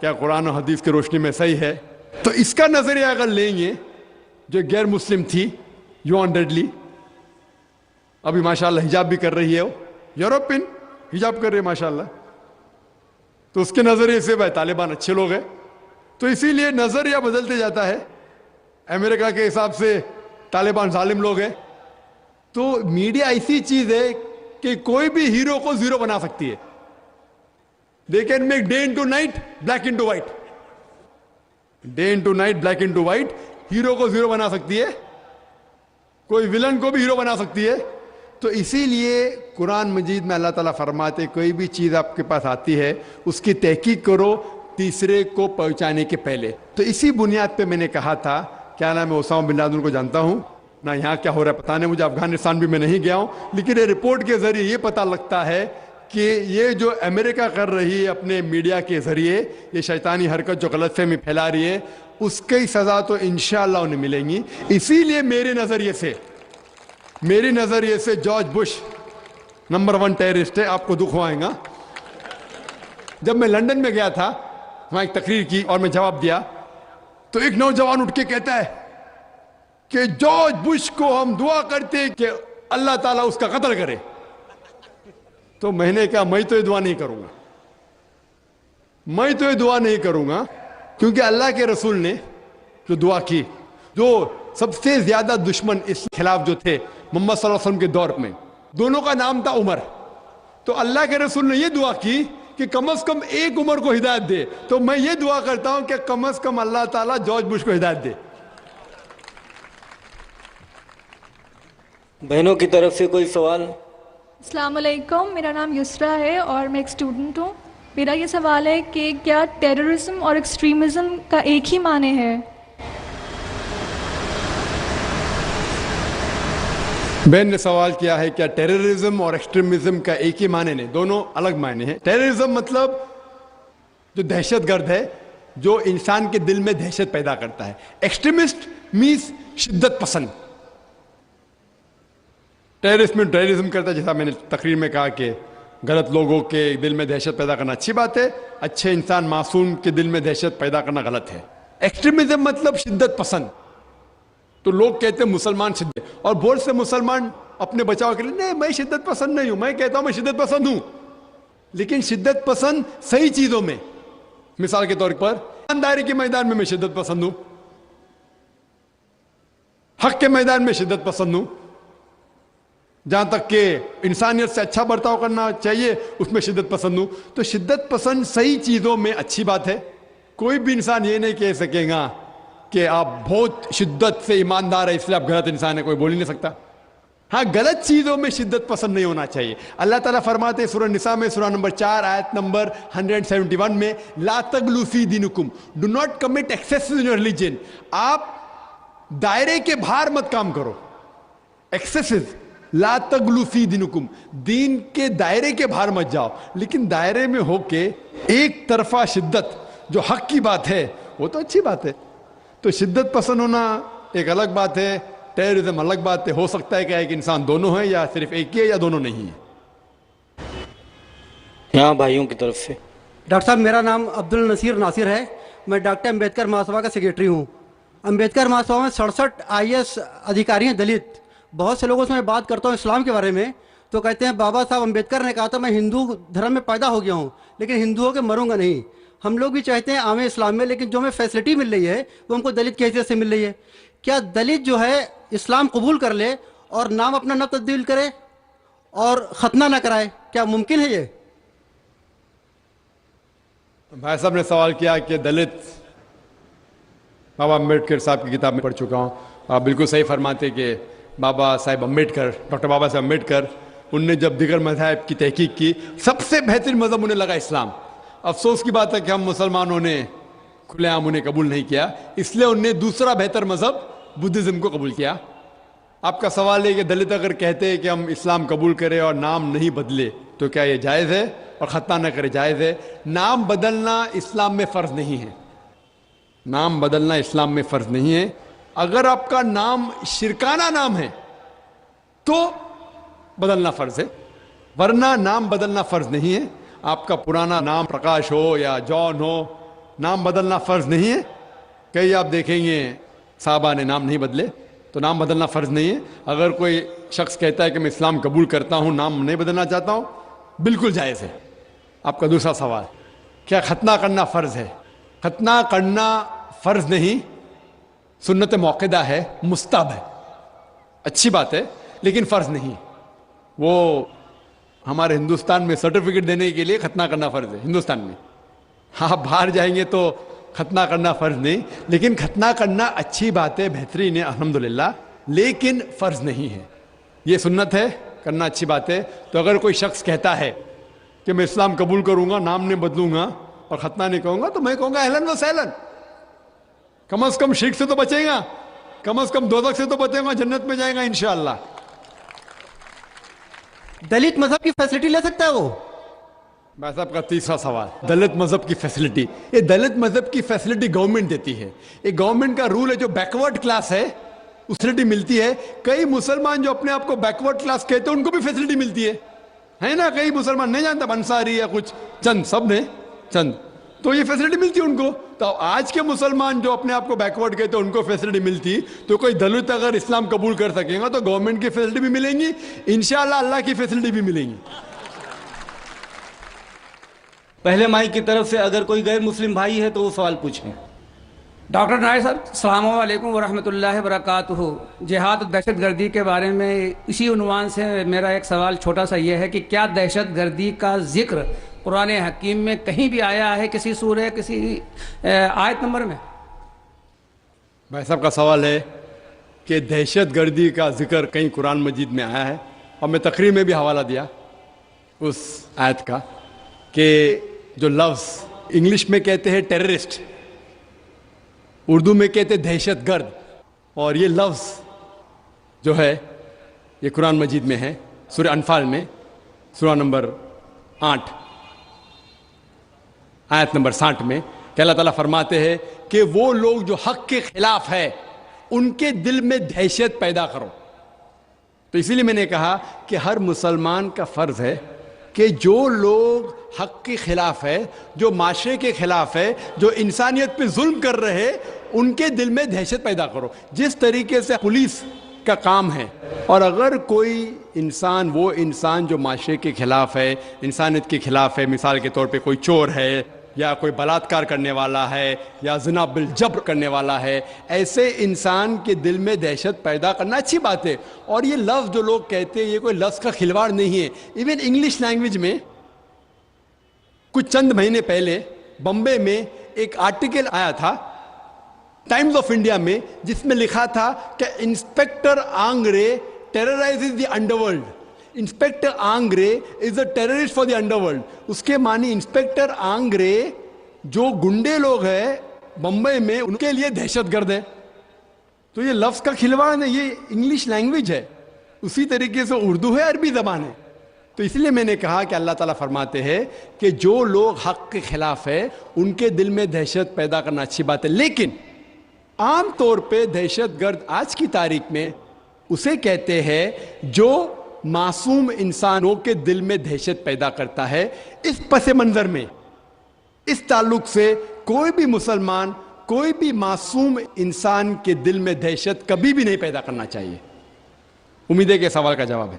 کیا قرآن و حدیث کی روشنی میں صحیح ہے؟ تو اس کا نظریہ اگر لیں گے، جو غیر مسلم تھی یوان ڈیڈلی، ابھی ماشاءاللہ حجاب بھی کر رہی ہے، وہ یورپین حجاب کر رہی ہے ماشاءاللہ، تو اس کے نظریے سے بھائی طالبان اچھے لوگ ہیں. تو اسی لیے نظریہ بدلتے جاتا ہے. امریکہ کے حساب سے طالبان ظالم لوگ ہیں. تو میڈیا ایسی چیز ہے کہ کوئی بھی ہیرو کو زیرو بنا سکتی ہے. They can make day into night, black into white. Day into night, black into white. Hero کو زیرو بنا سکتی ہے، کوئی ولن کو بھی ہیرو بنا سکتی ہے. تو اسی لیے قرآن مجید میں اللہ تعالیٰ فرماتے کوئی بھی چیز آپ کے پاس آتی ہے اس کی تحقیق کرو تیسرے کو پہنچانے کے پہلے. تو اسی بنیاد پہ میں نے کہا تھا، کیا نام ہے، اسامہ بن لادن کو جانتا ہوں نہ، یہاں کیا ہو رہا ہے پتہ نہیں مجھے، افغانستان بھی میں نہیں گیا ہوں، لیکن یہ رپورٹ کے ذریعے یہ پتہ لگتا ہے کہ یہ جو امریکہ کر رہی ہے اپنے میڈیا کے ذریعے یہ شیطانی حرکت جو غلط فہمی پھیلا رہی ہے، اس کی سزا تو انشاءاللہ انہیں ملیں گی. اسی لیے میرے نظریے سے جارج بش نمبر 1 ٹیررسٹ ہے. آپ کو دکھ ہوئے گا. جب میں لندن میں گیا تھا، وہاں ایک تقریر کی اور میں جواب دیا، تو ایک نوجوان اٹھ کے کہتا ہے کہ جارج بش کو ہم دعا کرتے کہ اللہ تعالیٰ اس کا قتل کرے. تو میں نے کہا میں تو یہ دعا نہیں کروں گا، کیونکہ اللہ کے رسول نے جو دعا کی، جو سب سے زیادہ دشمن اس خلاف جو تھے محمد صلی اللہ علیہ وسلم کے دور میں، دونوں کا نام تھا عمر. تو اللہ کے رسول نے یہ دعا کی کہ کم از کم ایک عمر کو ہدایت دے. تو میں یہ دعا کرتا ہوں کہ کم از کم اللہ تعالیٰ جارج بش کو ہدایت دے.
بہنوں کی طرف سے کوئی سوال؟
السلام علیکم، میرا نام یسرا ہے اور میں ایک اسٹوڈنٹ ہوں. میرا یہ سوال ہے کہ کیا ٹیررزم اور ایکسٹریمزم کا ایک ہی معنی ہے؟
بہن نے سوال کیا ہے کیا ٹیررزم اور ایکسٹریمزم کا ایک ہی معنی نہیں، دونوں الگ معنی ہیں. ٹیررزم مطلب جو دہشت گرد ہے، جو انسان کے دل میں دہشت پیدا کرتا ہے. ایکسٹریمسٹ مینس شدت پسند. ٹیررسٹ میں ٹیررزم کرتا ہے، جیسا میں نے تقریر میں کہا کہ غلط لوگوں کے دل میں دہشت پیدا کرنا اچھی بات ہے، اچھے انسان معصوم کے دل میں دہشت پیدا کرنا غلط ہے. ایکسٹریمزم مطلب شدت پسند. تو لوگ کہتے ہیں مسلمان شدت، اور بہت سے مسلمان اپنے بچاؤ کے لیے نہیں میں شدت پسند نہیں ہوں. میں کہتا ہوں میں شدت پسند ہوں، لیکن شدت پسند صحیح چیزوں میں. مثال کے طور پر ایمانداری کے میدان میں شدت پسند ہوں، حق کے میدان میں شدت پسند ہوں، جہاں تک کہ انسانیت سے اچھا برتاؤ کرنا چاہیے اس میں شدت پسند ہوں. تو شدت پسند صحیح چیزوں میں اچھی بات ہے. کوئی بھی انسان یہ نہیں کہہ سکے گا کہ آپ بہت شدت سے ایماندار ہے اس لیے آپ غلط انسان ہے، کوئی بول ہی نہیں سکتا. ہاں غلط چیزوں میں شدت پسند نہیں ہونا چاہیے. اللہ تعالیٰ فرماتے ہیں سورہ نساء میں سورہ نمبر 4 آیت نمبر 171 میں، لا تغلوا فی دینکم، do not commit excess in your religion. آپ دائرے کے باہر مت کام کرو. ایکسیسز، لا تغلوا فی دینکم، دین کے دائرے کے باہر مت جاؤ. لیکن دائرے میں ہو کے ایک طرفہ شدت جو حق کی بات ہے وہ تو اچھی بات ہے. تو شدت پسند ہونا ایک الگ بات ہے، ٹیررزم الگ بات ہے. ہو سکتا ہے کہ ایک انسان دونوں ہے، یا صرف ایک ہی ہے، یا دونوں نہیں ہے.
یہاں بھائیوں کی طرف سے.
ڈاکٹر صاحب میرا نام عبد النصیر ناصر ہے، میں ڈاکٹر امبیڈکر مہاسبھا کا سیکریٹری ہوں. امبیڈکر مہاسبھا میں 67 IAS ادھیکاری ہیں دلت. بہت سے لوگوں سے میں بات کرتا ہوں اسلام کے بارے میں تو کہتے ہیں بابا صاحب امبیڈکر نے کہا تھا میں ہندو دھرم میں پیدا ہو گیا ہوں لیکن ہندو ہو کے مروں گا نہیں. ہم لوگ بھی چاہتے ہیں عام اسلام میں، لیکن جو ہمیں فیسلٹی مل رہی ہے وہ ہم کو دلت کی حیثیت سے مل رہی ہے. کیا دلت جو ہے اسلام قبول کر لے اور نام اپنا نہ تبدیل کرے اور ختنہ نہ کرائے، کیا ممکن ہے یہ؟
بھائی صاحب نے سوال کیا کہ دلت، بابا امبیڈکر صاحب کی کتاب میں پڑھ چکا ہوں. آپ بالکل صحیح فرماتے کہ بابا صاحب امبیڈکر، ڈاکٹر بابا صاحب امبیڈکر، ان نے جب دیگر مذاہب کی تحقیق کی سب سے بہترین مذہب انہیں لگا اسلام. افسوس کی بات ہے کہ ہم مسلمانوں نے کھلے عام انہیں قبول نہیں کیا، اس لیے انہوں نے دوسرا بہتر مذہب بدھزم کو قبول کیا. آپ کا سوال ہے کہ دلت اگر کہتے ہیں کہ ہم اسلام قبول کریں اور نام نہیں بدلے تو کیا یہ جائز ہے، اور ختنہ نہ کرے جائز ہے؟ نام بدلنا اسلام میں فرض نہیں ہے. نام بدلنا اسلام میں فرض نہیں ہے. اگر آپ کا نام شرکانہ نام ہے تو بدلنا فرض ہے، ورنہ نام بدلنا فرض نہیں ہے. آپ کا پرانا نام پرکاش ہو یا جان ہو نام بدلنا فرض نہیں ہے. کئی آپ دیکھیں گے صحابہ نے نام نہیں بدلے, تو نام بدلنا فرض نہیں ہے. اگر کوئی شخص کہتا ہے کہ میں اسلام قبول کرتا ہوں, نام نہیں بدلنا چاہتا ہوں, بالکل جائز ہے. آپ کا دوسرا سوال, کیا ختنہ کرنا فرض ہے؟ ختنہ کرنا فرض نہیں, سنت موقدہ ہے, مستحب ہے, اچھی بات ہے, لیکن فرض نہیں. وہ ہمارے ہندوستان میں سرٹیفکیٹ دینے کے لیے ختنہ کرنا فرض ہے ہندوستان میں. آپ باہر جائیں گے تو ختنہ کرنا فرض نہیں, لیکن ختنہ کرنا اچھی بات ہے, بہترین ہے الحمدللہ, لیکن فرض نہیں ہے. یہ سنت ہے, کرنا اچھی بات ہے. تو اگر کوئی شخص کہتا ہے کہ میں اسلام قبول کروں گا, نام نہیں بدلوں گا اور ختنہ نہیں کہوں گا, تو میں کہوں گا اہلاً و سہلاً. کم از کم شرک سے تو بچے گا, کم از کم دوزخ سے تو بچے گا, جنت میں جائے گا انشاءاللہ.
دلت مذہب کی فیسلٹی لے سکتا ہے وہ؟
بھائی صاحب کا تیسرا سوال, دلت مذہب کی فیسلٹی. یہ دلت مذہب کی فیسلٹی گورنمنٹ دیتی ہے. یہ گورنمنٹ کا رول ہے, جو بیکورڈ کلاس ہے اس فیسلٹی ملتی ہے. کئی مسلمان جو اپنے آپ کو بیکورڈ کلاس کہتے ہیں, ان کو بھی فیسلٹی ملتی ہے نا. کئی مسلمان نہیں جانتا, انصاری یا کچھ چند, سب نے چند, تو یہ فیسلٹی ملتی ہے ان کو. تو آج کے مسلمان جو اپنے آپ کو بیکورڈ کہتے ہیں, ان کو فیسلٹی ملتی, تو کوئی دلت اگر اسلام قبول کر سکے گا تو گورنمنٹ کی فیسلٹی بھی ملیں گی انشاءاللہ, اللہ کی فیسلٹی بھی ملیں گی.
پہلے مائی کی طرف سے اگر کوئی غیر مسلم بھائی ہے تو وہ سوال پوچھیں.
ڈاکٹر نائر صاحب السلام علیکم ورحمۃ اللہ وبرکاتہ. جہاد و دہشت گردی کے بارے میں اسی عنوان سے میرا ایک سوال چھوٹا سا یہ ہے کہ کیا دہشت گردی کا ذکر قرآن حکیم میں کہیں بھی آیا ہے, کسی سورہ, کسی آیت نمبر میں؟
بھائی صاحب کا سوال ہے کہ دہشت گردی کا ذکر کہیں قرآن مجید میں آیا ہے, اور میں تقریر میں بھی حوالہ دیا اس آیت کا کہ جو لفظ انگلش میں کہتے ہیں ٹیررسٹ, اردو میں کہتے ہیں دہشت گرد, اور یہ لفظ جو ہے یہ قرآن مجید میں ہے, سورہ انفال میں, سورہ نمبر 8 آیت نمبر 60 میں, کہ اللہ تعالیٰ فرماتے ہیں کہ وہ لوگ جو حق کے خلاف ہے ان کے دل میں دہشت پیدا کرو. تو اسی لیے میں نے کہا کہ ہر مسلمان کا فرض ہے کہ جو لوگ حق کے خلاف ہے, جو معاشرے کے خلاف ہے, جو انسانیت پہ ظلم کر رہے, ان کے دل میں دہشت پیدا کرو. جس طریقے سے پولیس کا کام ہے, اور اگر کوئی انسان, وہ انسان جو معاشرے کے خلاف ہے, انسانیت کے خلاف ہے, مثال کے طور پہ کوئی چور ہے, یا کوئی بلاತ್کار کرنے والا ہے, یا زنا بالجبر کرنے والا ہے, ایسے انسان کے دل میں دہشت پیدا کرنا اچھی بات ہے. اور یہ لفظ جو لوگ کہتے ہیں, یہ کوئی لفظ کا کھلواڑ نہیں ہے. ایون انگلش لینگویج میں کچھ چند مہینے پہلے بمبے میں ایک آرٹیکل آیا تھا ٹائمز آف انڈیا میں, جس میں لکھا تھا کہ inspector Angre terrorizes the underworld. Inspector Angre is a terrorist for the underworld. اس کے معنی انسپیکٹر آنگرے جو گنڈے لوگ ہیں بمبئی میں, ان کے لیے دہشت گرد ہے. تو یہ لفظ کا کھلواڑ نہیں, یہ انگلش لینگویج ہے, اسی طریقے سے اردو ہے, عربی زبان ہے. تو اس لیے میں نے کہا کہ اللہ تعالیٰ فرماتے ہیں کہ جو لوگ حق کے خلاف ہے ان کے دل میں دہشت پیدا کرنا اچھی بات ہے, لیکن عام طور پہ دہشت گرد آج کی تاریخ میں اسے کہتے ہیں جو معصوم انسانوں کے دل میں دہشت پیدا کرتا ہے. اس پس منظر میں, اس تعلق سے کوئی بھی مسلمان, کوئی بھی معصوم انسان کے دل میں دہشت کبھی بھی نہیں پیدا کرنا چاہیے. امید ہے کہ سوال کا جواب ہے.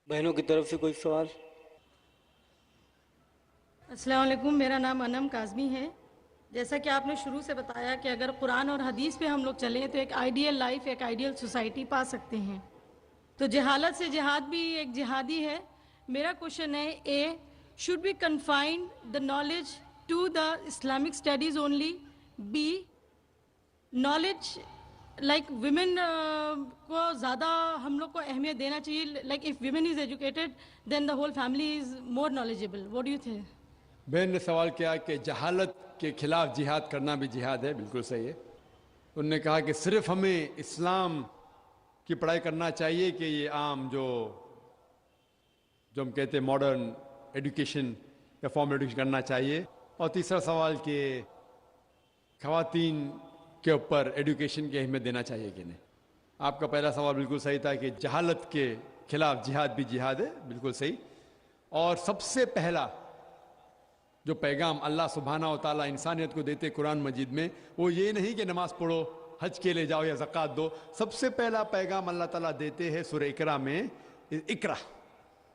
بہنوں کی طرف سے کوئی سوال؟
السلام علیکم, میرا نام انم کاظمی ہے. جیسا کہ آپ نے شروع سے بتایا کہ اگر قرآن اور حدیث پہ ہم لوگ چلیں تو ایک آئیڈیل لائف, ایک آئیڈیل سوسائٹی پا سکتے ہیں. تو جہالت سے جہاد بھی ایک جہادی ہے. میرا کوشچن ہے, اے should we confine the knowledge to the Islamic studies only? B, knowledge like women کو زیادہ ہم لوگ کو اہمیت دینا چاہیے. like if women is educated then the whole family is more knowledgeable. what do you think?
بہن نے سوال کیا کہ جہالت کے خلاف جہاد کرنا بھی جہاد ہے. بالکل صحیح ہے. انہوں نے کہا کہ صرف ہمیں اسلام کی پڑھائی کرنا چاہیے کہ یہ عام جو ہم کہتے ہیں ماڈرن ایڈوکیشن یا فارمل ایڈوکیشن کرنا چاہیے. اور تیسرا سوال کہ خواتین کے اوپر ایڈوکیشن کی اہمیت دینا چاہیے کہ نہیں. آپ کا پہلا سوال بالکل صحیح تھا کہ جہالت کے خلاف جہاد بھی جہاد ہے. بالکل صحیح. اور سب سے پہلا جو پیغام اللہ سبحانہ و تعالیٰ انسانیت کو دیتے قرآن مجید میں، وہ یہ نہیں کہ نماز پڑھو، حج کے لے جاؤ یا زکوٰۃ دو. سب سے پہلا پیغام اللہ تعالیٰ دیتے ہیں سورہ اقرا میں، اقرا،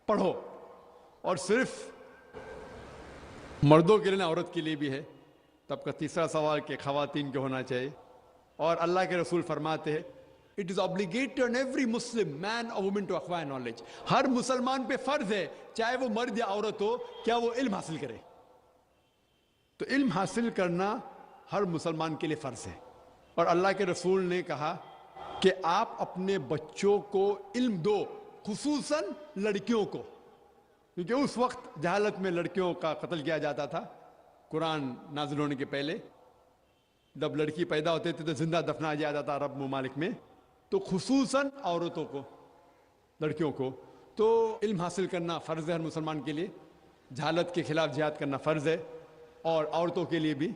پڑھو. اور صرف مردوں کے لیے نہ، عورت کے لیے بھی ہے. تب کا تیسرا سوال کہ خواتین کو ہونا چاہیے. اور اللہ کے رسول فرماتے ہیں it is obligatory on every Muslim man or woman to acquire knowledge. ہر مسلمان پہ فرض ہے، چاہے وہ مرد یا عورت ہو، کیا وہ علم حاصل کرے. تو علم حاصل کرنا ہر مسلمان کے لیے فرض ہے. اور اللہ کے رسول نے کہا کہ آپ اپنے بچوں کو علم دو، خصوصاً لڑکیوں کو، کیونکہ اس وقت جہالت میں لڑکیوں کا قتل کیا جاتا تھا. قرآن نازل ہونے کے پہلے جب لڑکی پیدا ہوتے تھے تو زندہ دفنا دیا جاتا عرب ممالک میں. تو خصوصاً عورتوں کو، لڑکیوں کو تو علم حاصل کرنا فرض ہے ہر مسلمان کے لیے. جہالت کے خلاف جہاد کرنا فرض ہے، اور عورتوں کے لیے بھی.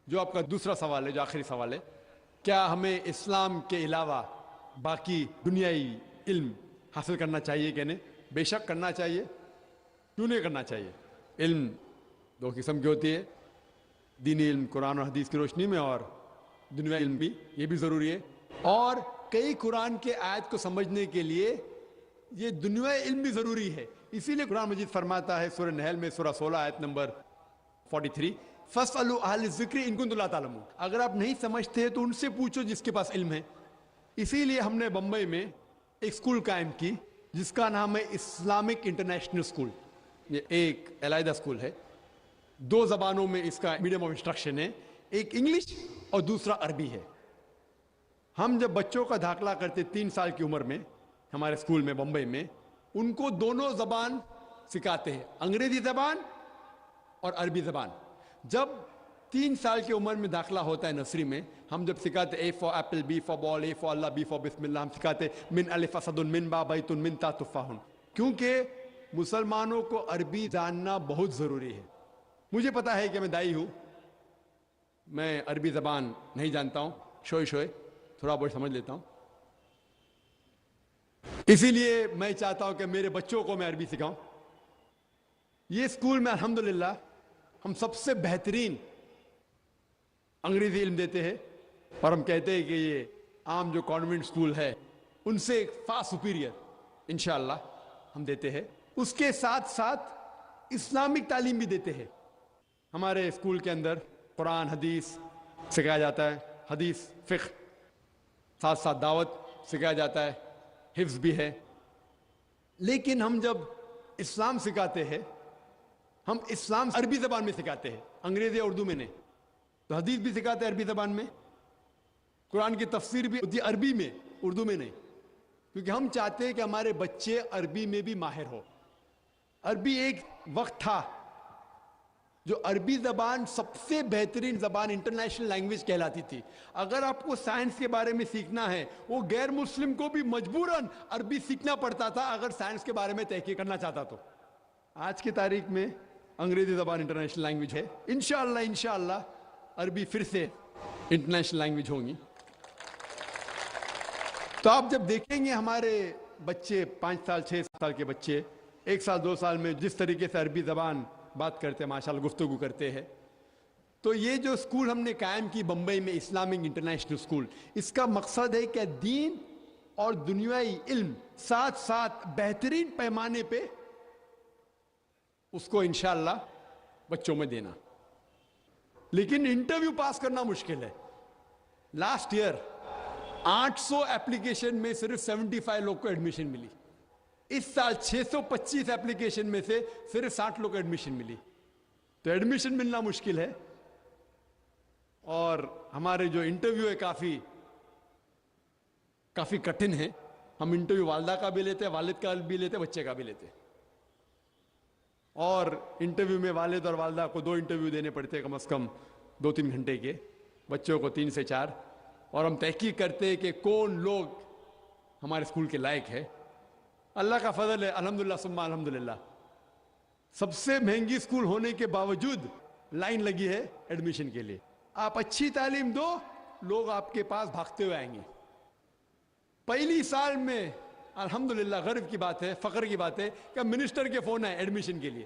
جو آپ کا دوسرا سوال ہے، جو آخری سوال ہے، کیا ہمیں اسلام کے علاوہ باقی دنیائی علم حاصل کرنا چاہیے کہ نہیں؟ بے شک کرنا چاہیے. کیوں نہیں کرنا چاہیے؟ علم دو قسم کی ہوتی ہے، دینی علم قرآن اور حدیث کی روشنی میں، اور دنیائی علم بھی، یہ بھی ضروری ہے. اور کئی قرآن کے آیت کو سمجھنے کے لیے یہ دنیائی علم بھی ضروری ہے. اسی لیے قرآن مجید فرماتا ہے سورہ نحل میں سورہ 16 آیت نمبر 43، فَاسْأَلُوا أَهْلَ الذِّكْرِ إِن كُنتُمْ لَا تَعْلَمُونَ. اگر آپ نہیں سمجھتے تو ان سے پوچھو جس کے پاس علم ہے. اسی لیے ہم نے بمبئی میں ایک اسکول قائم کی جس کا نام ہے اسلامک انٹرنیشنل اسکول. یہ ایک علیحدہ اسکول ہے، 2 زبانوں میں اس کا میڈیم آف انسٹرکشن ہے، ایک انگلش اور دوسرا عربی ہے. ہم جب بچوں کا داخلہ کرتے 3 سال کی عمر میں ہمارے اسکول میں بمبئی میں، ان کو دونوں زبان سکھاتے ہیں، انگریزی زبان اور عربی زبان. جب 3 سال کی عمر میں داخلہ ہوتا ہے نرسری میں، ہم جب سکھاتے A for apple, B for ball, A for Allah, B for بسم اللہ، ہم سکھاتے من الف اسد، من با بیت، من تا تفاح. کیونکہ مسلمانوں کو عربی جاننا بہت ضروری ہے. مجھے پتا ہے کہ میں دائی ہوں، میں عربی زبان نہیں جانتا ہوں، شوئے تھوڑا بہت سمجھ لیتا ہوں. اسی لیے میں چاہتا ہوں کہ میرے بچوں کو میں عربی سکھاؤں. یہ اسکول میں الحمدللہ ہم سب سے بہترین انگریزی علم دیتے ہیں، اور ہم کہتے ہیں کہ یہ عام جو کانوینٹ اسکول ہے ان سے فار سپیریئر انشاءاللہ ہم دیتے ہیں. اس کے ساتھ ساتھ اسلامک تعلیم بھی دیتے ہیں. ہمارے اسکول کے اندر قرآن حدیث سکھایا جاتا ہے، حدیث فقہ، ساتھ ساتھ دعوت سکھایا جاتا ہے، حفظ بھی ہے. لیکن ہم جب اسلام سکھاتے ہیں، ہم اسلام عربی زبان میں سکھاتے ہیں، انگریزی اردو میں نہیں. تو حدیث بھی سکھاتے ہیں عربی زبان میں، قرآن کی تفسیر بھی ہوتی ہے عربی میں، اردو میں نہیں. کیونکہ ہم چاہتے ہیں کہ ہمارے بچے عربی میں بھی ماہر ہو. عربی ایک وقت تھا جو عربی زبان سب سے بہترین زبان، انٹرنیشنل لینگویج کہلاتی تھی. اگر آپ کو سائنس کے بارے میں سیکھنا ہے، وہ غیر مسلم کو بھی مجبوراً عربی سیکھنا پڑتا تھا اگر سائنس کے بارے میں تحقیق کرنا چاہتا تو. آج کی تاریخ میں انگریزی زبان انٹرنیشنل لینگویج ہے. انشاءاللہ عربی پھر سے انٹرنیشنل لینگویج ہوں گی. تو آپ جب دیکھیں گے ہمارے بچے 5 سال 6 سال کے بچے 1 سال 2 سال میں جس طریقے سے عربی زبان بات کرتے ہیں، ماشاءاللہ گفتگو کرتے ہیں. تو یہ جو اسکول ہم نے قائم کی بمبئی میں، اسلامک انٹرنیشنل اسکول، اس کا مقصد ہے کہ دین اور دنیائی علم ساتھ ساتھ بہترین پیمانے پہ اس کو انشاءاللہ بچوں میں دینا. لیکن انٹرویو پاس کرنا مشکل ہے. لاسٹ ایئر 800 اپلیکیشن میں صرف 75 لوگ کو ایڈمیشن ملی. اس سال 625 اپلیکیشن میں سے صرف 60 لوگ کو ایڈمیشن ملی. تو ایڈمیشن ملنا مشکل ہے. اور ہمارے جو انٹرویو ہے کافی کٹھن ہے. ہم انٹرویو والدہ کا بھی لیتے ہیں، والد کا بھی لیتے ہیں، بچے کا بھی لیتے ہیں. اور انٹرویو میں والد اور والدہ کو 2 انٹرویو دینے پڑتے ہیں، کم از کم 2-3 گھنٹے کے، بچوں کو 3 سے 4. اور ہم تحقیق کرتے ہیں کہ کون لوگ ہمارے اسکول کے لائق ہے. اللہ کا فضل ہے، الحمدللہ ثم الحمدللہ. سب سے مہنگی اسکول ہونے کے باوجود لائن لگی ہے ایڈمیشن کے لیے. آپ اچھی تعلیم دو، لوگ آپ کے پاس بھاگتے ہوئے آئیں گے. پہلی سال میں الحمدللہ گرو کی بات ہے، فخر کی بات ہے کہ منسٹر کے فون آئے ایڈمیشن کے لیے.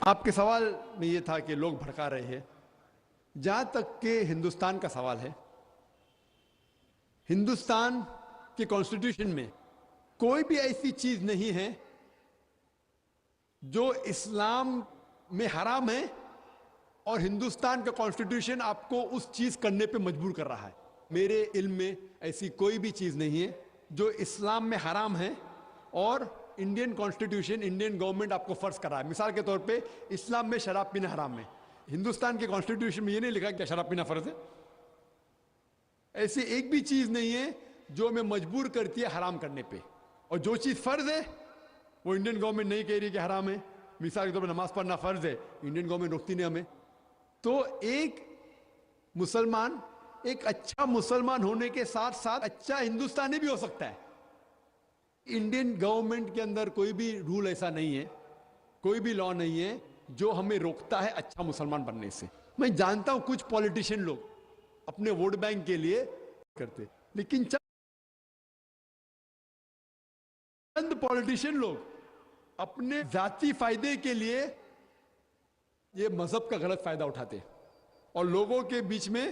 آپ کے سوال میں یہ تھا کہ لوگ بھڑکا رہے ہیں. جہاں تک کہ ہندوستان کا سوال ہے، ہندوستان کے کانسٹیٹیوشن میں کوئی بھی ایسی چیز نہیں ہے جو اسلام میں حرام ہے اور ہندوستان کا کانسٹیٹیوشن آپ کو اس چیز کرنے پہ مجبور کر رہا ہے. میرے علم میں ایسی کوئی بھی چیز نہیں ہے جو اسلام میں حرام ہے اور انڈین کانسٹیٹیوشن، انڈین گورنمنٹ آپ کو فرض کر رہا ہے. مثال کے طور پہ اسلام میں شراب پینا حرام ہے، ہندوستان کے کانسٹیٹیوشن میں یہ نہیں لکھا کہ شراب پینا فرض ہے. ایسی ایک بھی چیز نہیں ہے جو ہمیں مجبور کرتی ہے حرام کرنے پہ، اور جو چیز فرض ہے وہ انڈین گورنمنٹ نہیں کہہ رہی کہ حرام ہے. مثال کے طور پہ نماز پڑھنا فرض ہے، انڈین گورنمنٹ روکتی نہیں ہمیں. تو ایک مسلمان ایک اچھا مسلمان ہونے کے ساتھ ساتھ اچھا ہندوستانی بھی ہو سکتا ہے. انڈین گورنمنٹ کے اندر کوئی بھی رول ایسا نہیں ہے، کوئی بھی لا نہیں ہے جو ہمیں روکتا ہے اچھا مسلمان بننے سے. میں جانتا ہوں کچھ پولیٹیشین لوگ اپنے ووٹ بینک کے لیے کرتے، لیکن چند پولیٹیشین لوگ اپنے ذاتی فائدے کے لیے یہ مذہب کا غلط فائدہ اٹھاتے اور لوگوں کے بیچ میں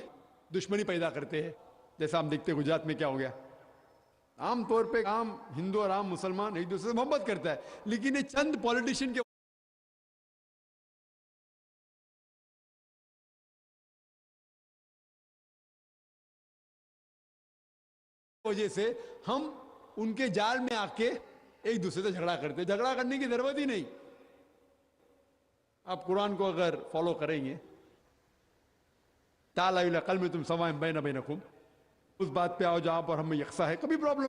دشمنی پیدا کرتے ہیں. جیسا ہم دیکھتے ہیں گجرات میں کیا ہو گیا. عام طور پہ عام ہندو اور عام مسلمان ایک دوسرے سے محبت کرتا ہے، لیکن یہ چند پولیٹیشین کے وجہ سے ہم ان کے جال میں آ کے ایک دوسرے سے جھگڑا کرتے ہیں. جھگڑا کرنے کی ضرورت ہی نہیں. آپ قرآن کو اگر فالو کریں گے، تعالیٰ الی کلمۃ سواء بین بینکم، اس بات پہ آؤ جہاں پر ہم میں یکساں ہے. کبھی پرابلم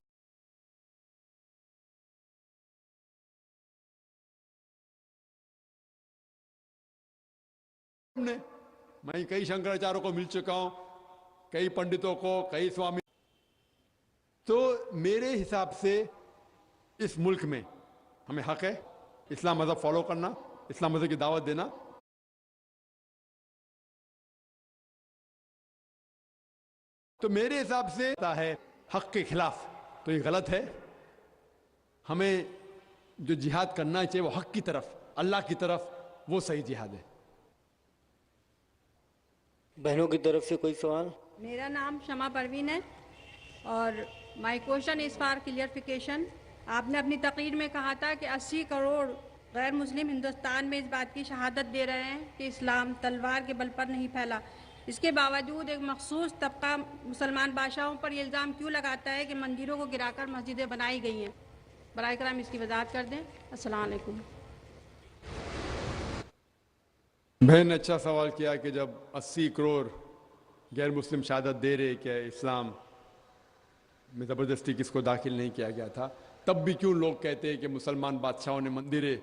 میں کئی شنکراچاریوں کو مل چکا ہوں، کئی پنڈتوں کو، کئی سوامی. تو میرے حساب سے اس ملک میں ہمیں حق ہے اسلام مذہب فالو کرنا، اسلام مذہب کی دعوت دینا. تو میرے حساب سے ہے حق کے خلاف، تو یہ غلط ہے. ہمیں جو جہاد کرنا چاہیے وہ حق کی طرف، اللہ کی طرف، وہ صحیح جہاد ہے.
بہنوں کی طرف سے کوئی سوال؟
میرا نام شمع پروین ہے اور my question is for clarification. آپ نے اپنی تقریر میں کہا تھا کہ 80 کروڑ غیر مسلم ہندوستان میں اس بات کی شہادت دے رہے ہیں کہ اسلام تلوار کے بل پر نہیں پھیلا. اس کے باوجود ایک مخصوص طبقہ مسلمان بادشاہوں پر یہ الزام کیوں لگاتا ہے کہ مندروں کو گرا کر مسجدیں بنائی گئی ہیں؟ برائے کرام اس کی وضاحت کر دیں. السلام علیکم.
بہن نے اچھا سوال کیا کہ جب 80 کروڑ غیر مسلم شہادت دے رہے کہ اسلام میں زبردستی کس کو داخل نہیں کیا گیا تھا، تب بھی کیوں لوگ کہتے ہیں کہ مسلمان بادشاہوں نے مندریں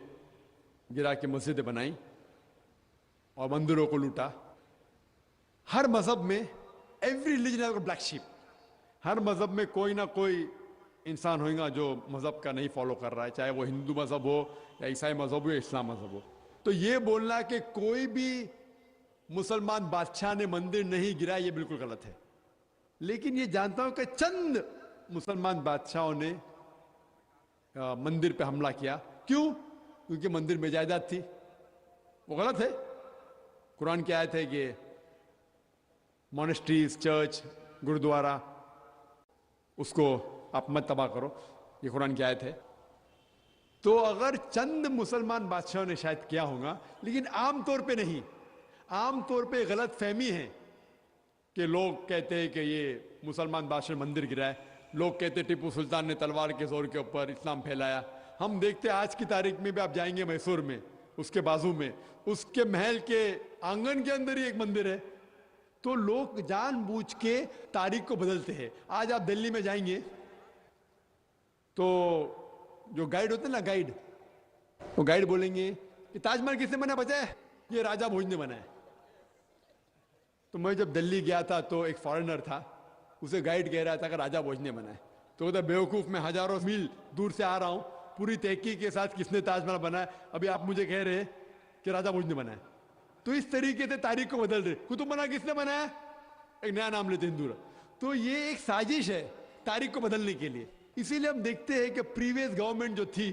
گرا کے مسجدیں بنائیں اور مندروں کو لوٹا؟ ہر مذہب میں every religion has black sheep. ہر مذہب میں کوئی نہ کوئی انسان ہوگا جو مذہب کا نہیں فالو کر رہا ہے، چاہے وہ ہندو مذہب ہو یا عیسائی مذہب ہو یا اسلام مذہب ہو. تو یہ بولنا کہ کوئی بھی مسلمان بادشاہ نے مندر نہیں گرا، یہ بالکل غلط ہے. لیکن یہ جانتا ہوں کہ چند مسلمان بادشاہوں نے مندر پہ حملہ کیا. کیوں؟ کیونکہ مندر میں جائیداد تھی. وہ غلط ہے. قرآن کی آیت ہے کہ مونسٹریز، چرچ، گردوارا، اس کو آپ مت تباہ کرو. یہ قرآن کی آیت ہے. تو اگر چند مسلمان بادشاہوں نے شاید کیا ہوگا، لیکن عام طور پہ نہیں. عام طور پہ غلط فہمی ہے کہ لوگ کہتے ہیں کہ یہ مسلمان بادشاہ مندر گرا ہے. لوگ کہتے ہیں ٹیپو سلطان نے تلوار کے زور کے اوپر اسلام پھیلایا. ہم دیکھتے ہیں آج کی تاریخ میں بھی، آپ جائیں گے میسور میں، اس کے بازو میں، اس کے محل کے آنگن کے اندر ہی ایک مندر ہے. تو لوگ جان بوجھ کے تاریخ کو بدلتے ہیں. آج آپ دلی میں جائیں گے تو جو گائیڈ ہوتے ہیں نا، گائیڈ، وہ گائیڈ بولیں گے کہ تاج محل کس نے بنا بچا ہے؟ یہ راجہ بھوج نے بنا ہے. تو میں جب دلی گیا تھا تو ایک فارنر تھا، اسے گائیڈ کہہ رہا تھا کہ راجہ بھوج نے بنا ہے. تو کہتا بیوقوف، میں ہزاروں میل دور سے آ رہا ہوں، پوری تحقیق کے ساتھ کس نے تاج محل بنا ہے، ابھی آپ مجھے کہہ رہے ہیں کہ راجہ بھوج نے بنا ہے. تو اس طریقے سے تاریخ کو بدل رہے. قطب مینار کس نے بنایا؟ ایک نیا نام لیتے ہندو. تو یہ ایک سازش ہے تاریخ کو بدلنے کے لیے. اسی لیے ہم دیکھتے ہیں کہ پریویس گورنمنٹ جو تھی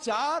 4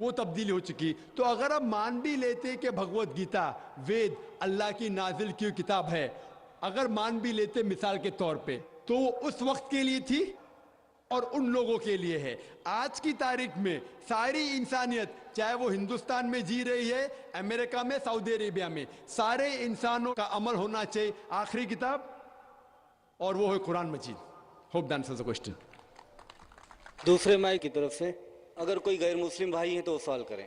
وہ تبدیلی ہو چکی. تو اگر آپ مان بھی لیتے کہ بھگوت گیتا وید اللہ کی نازل کی کتاب ہے, اگر مان بھی لیتے مثال کے طور پہ, تو وہ اس وقت کے لیے تھی اور ان لوگوں کے لیے ہے. آج کی تاریخ میں ساری انسانیت, چاہے وہ ہندوستان میں جی رہی ہے, امریکہ میں, سعودی عربیہ میں, سارے انسانوں کا عمل ہونا چاہیے آخری کتاب, اور وہ ہے قرآن مجید. Hope that answers the question.
دوسرے مائک کی طرف سے اگر کوئی غیر مسلم بھائی ہیں تو وہ سوال کریں.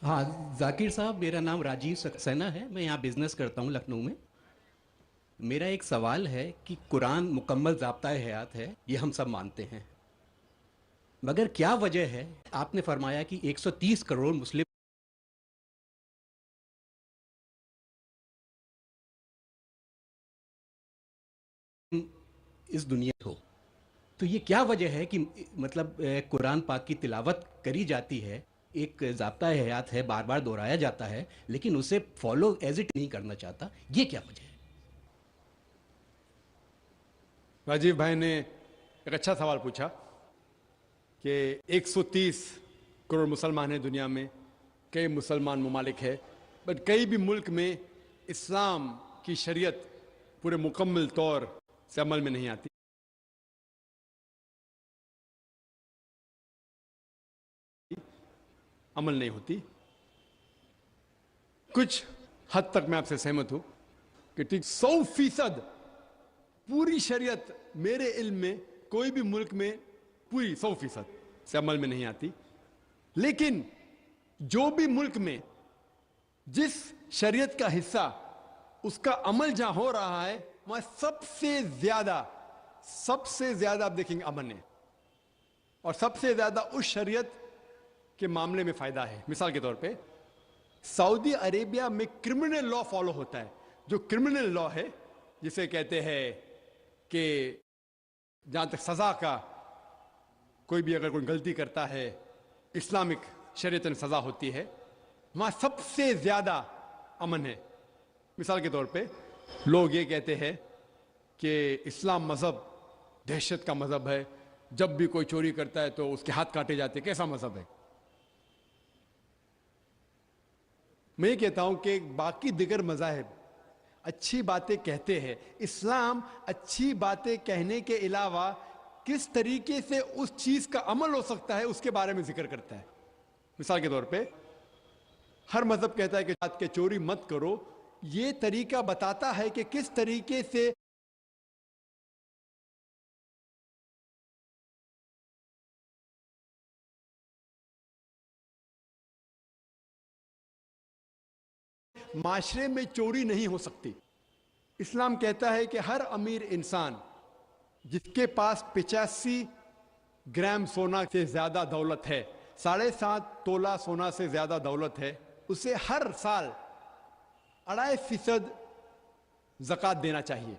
ہاں ذاکر صاحب, میرا نام راجیو سکسینہ ہے, میں یہاں بزنس کرتا ہوں لکھنؤ میں. میرا ایک سوال ہے کہ قرآن مکمل ضابطۂ حیات ہے, یہ ہم سب مانتے ہیں, مگر کیا وجہ ہے, آپ نے فرمایا کہ 130 کروڑ مسلم اس دنیا ہو, تو یہ کیا وجہ ہے کہ مطلب قرآن پاک کی تلاوت کری جاتی ہے, ایک ضابطۂ حیات ہے, بار بار دہرایا جاتا ہے, لیکن اسے فالو ایز اٹ نہیں کرنا چاہتا, یہ کیا وجہ ہے؟
راجیو بھائی نے ایک اچھا سوال پوچھا کہ 130 کروڑ مسلمان ہیں دنیا میں, کئی مسلمان ممالک ہے, بٹ کئی بھی ملک میں اسلام کی شریعت پورے مکمل طور سے عمل میں نہیں آتی. عمل نہیں ہوتی. کچھ حد تک میں آپ سے سہمت ہوں کہ ٹھیک 100% پوری شریعت میرے علم میں کوئی بھی ملک میں پوری 100% سے عمل میں نہیں آتی. لیکن جو بھی ملک میں جس شریعت کا حصہ اس کا عمل جہاں ہو رہا ہے, وہاں سب سے زیادہ آپ دیکھیں گے امن ہے, اور سب سے زیادہ اس شریعت کے معاملے میں فائدہ ہے. مثال کے طور پہ سعودی عربیہ میں کرمنل لا فالو ہوتا ہے. جو کرمنل لا ہے, جسے کہتے ہیں کہ جہاں تک سزا کا, کوئی بھی اگر کوئی غلطی کرتا ہے اسلامک شریعت میں سزا ہوتی ہے, وہاں سب سے زیادہ امن ہے. مثال کے طور پہ لوگ یہ کہتے ہیں کہ اسلام مذہب دہشت کا مذہب ہے, جب بھی کوئی چوری کرتا ہے تو اس کے ہاتھ کاٹے جاتے ہیں. کیسا مذہب ہے؟ میں یہ کہتا ہوں کہ باقی دیگر مذاہب اچھی باتیں کہتے ہیں, اسلام اچھی باتیں کہنے کے علاوہ کس طریقے سے اس چیز کا عمل ہو سکتا ہے اس کے بارے میں ذکر کرتا ہے. مثال کے طور پہ ہر مذہب کہتا ہے کہ رات کے چوری مت کرو, یہ طریقہ بتاتا ہے کہ کس طریقے سے معاشرے میں چوری نہیں ہو سکتی. اسلام کہتا ہے کہ ہر امیر انسان جس کے پاس 85 گرام سونا سے زیادہ دولت ہے, 7.5 تولہ سونا سے زیادہ دولت ہے, اسے ہر سال 2.5% زکوٰۃ دینا چاہیے.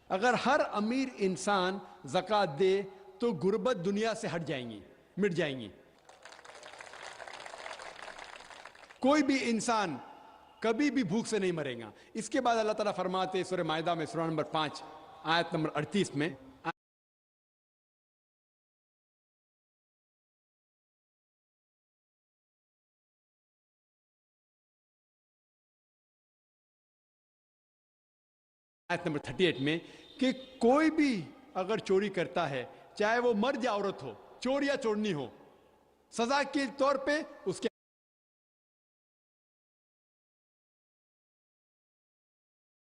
اگر ہر امیر انسان زکوٰۃ دے تو غربت دنیا سے ہٹ جائیں گی, مٹ جائیں گی. کوئی بھی انسان کبھی بھی بھوک سے نہیں مرے گا. اس کے بعد اللہ تعالیٰ فرماتے سورہ مائدہ میں سورہ نمبر 5 آیت نمبر 38 میں, آیت نمبر 38 میں, کہ کوئی بھی اگر چوری کرتا ہے, چاہے وہ مرد یا عورت ہو, چور یا چورنی ہو, سزا کے طور پہ اس کے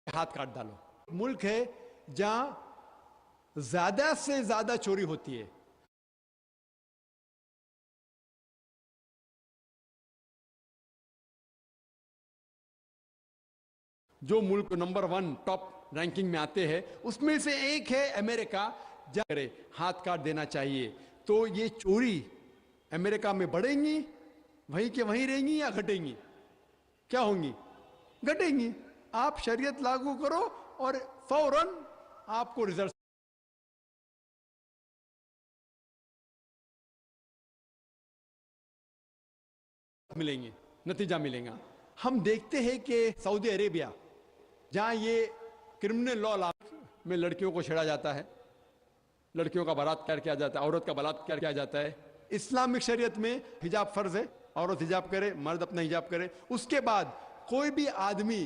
ہاتھ کاٹ ڈالو. ملک ہے جہاں زیادہ سے زیادہ چوری ہوتی ہے. جو ملک نمبر 1 ٹاپ رینکنگ میں آتے ہیں اس میں سے ایک ہے امریکہ. جہاں کرے ہاتھ کاٹ دینا چاہیے. تو یہ چوری امریکہ میں بڑھیں گی, وہیں کے وہیں رہیں گی, یا گھٹیں گی؟ کیا ہوں گی؟ گھٹیں گی. آپ شریعت لاگو کرو اور فوراً آپ کو رزلٹ ملیں گے, نتیجہ ملے گا. ہم دیکھتے ہیں کہ سعودی عربیہ جہاں یہ کرمنل لا میں لڑکیوں کو چھیڑا جاتا ہے, لڑکیوں کا بلاৎکار کیا جاتا ہے, عورت کا بلاৎکار کیا جاتا ہے. اسلامک شریعت میں حجاب فرض ہے, عورت حجاب کرے, مرد اپنا حجاب کرے. اس کے بعد کوئی بھی آدمی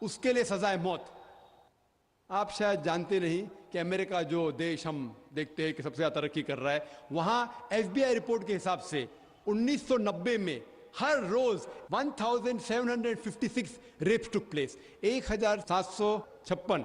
اس کے لیے سزائے موت. آپ شاید جانتے نہیں کہ امریکہ جو دیش ہم دیکھتے ہیں کہ سب سے زیادہ ترقی کر رہا ہے, وہاں FBI رپورٹ کے حساب سے 1990 میں ہر روز 1756 ریپس ٹک پلیس, 1756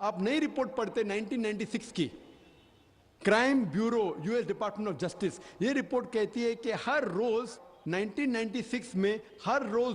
آپ نئی رپورٹ پڑھتے 1996 کی, crime bureau US department of justice, یہ رپورٹ کہتی ہے کہ ہر روز 1996 میں ہر روز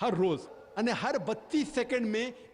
ہر روز, یعنی ہر 32 سیکنڈ میں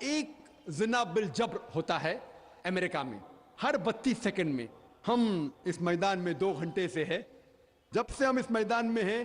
ایک زنا بالجبر ہوتا ہے امریکہ میں ہر 32 سیکنڈ میں. ہم اس میدان میں 2 گھنٹے سے ہے, جب سے ہم اس میدان میں ہیں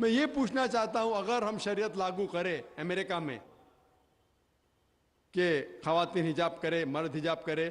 میں یہ پوچھنا چاہتا ہوں, اگر ہم شریعت لاگو کرے امریکہ میں کہ خواتین حجاب کرے, مرد حجاب کرے,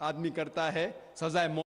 آدمی کرتا ہے سزائے موت.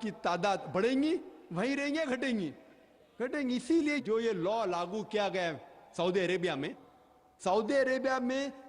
کی تعداد بڑھیں گی, وہیں رہیں گے, گھٹیں گی؟ گھٹیں گی. اسی لیے جو یہ لا لاگو کیا گیا سعودی عربیہ میں, سعودی عربیہ میں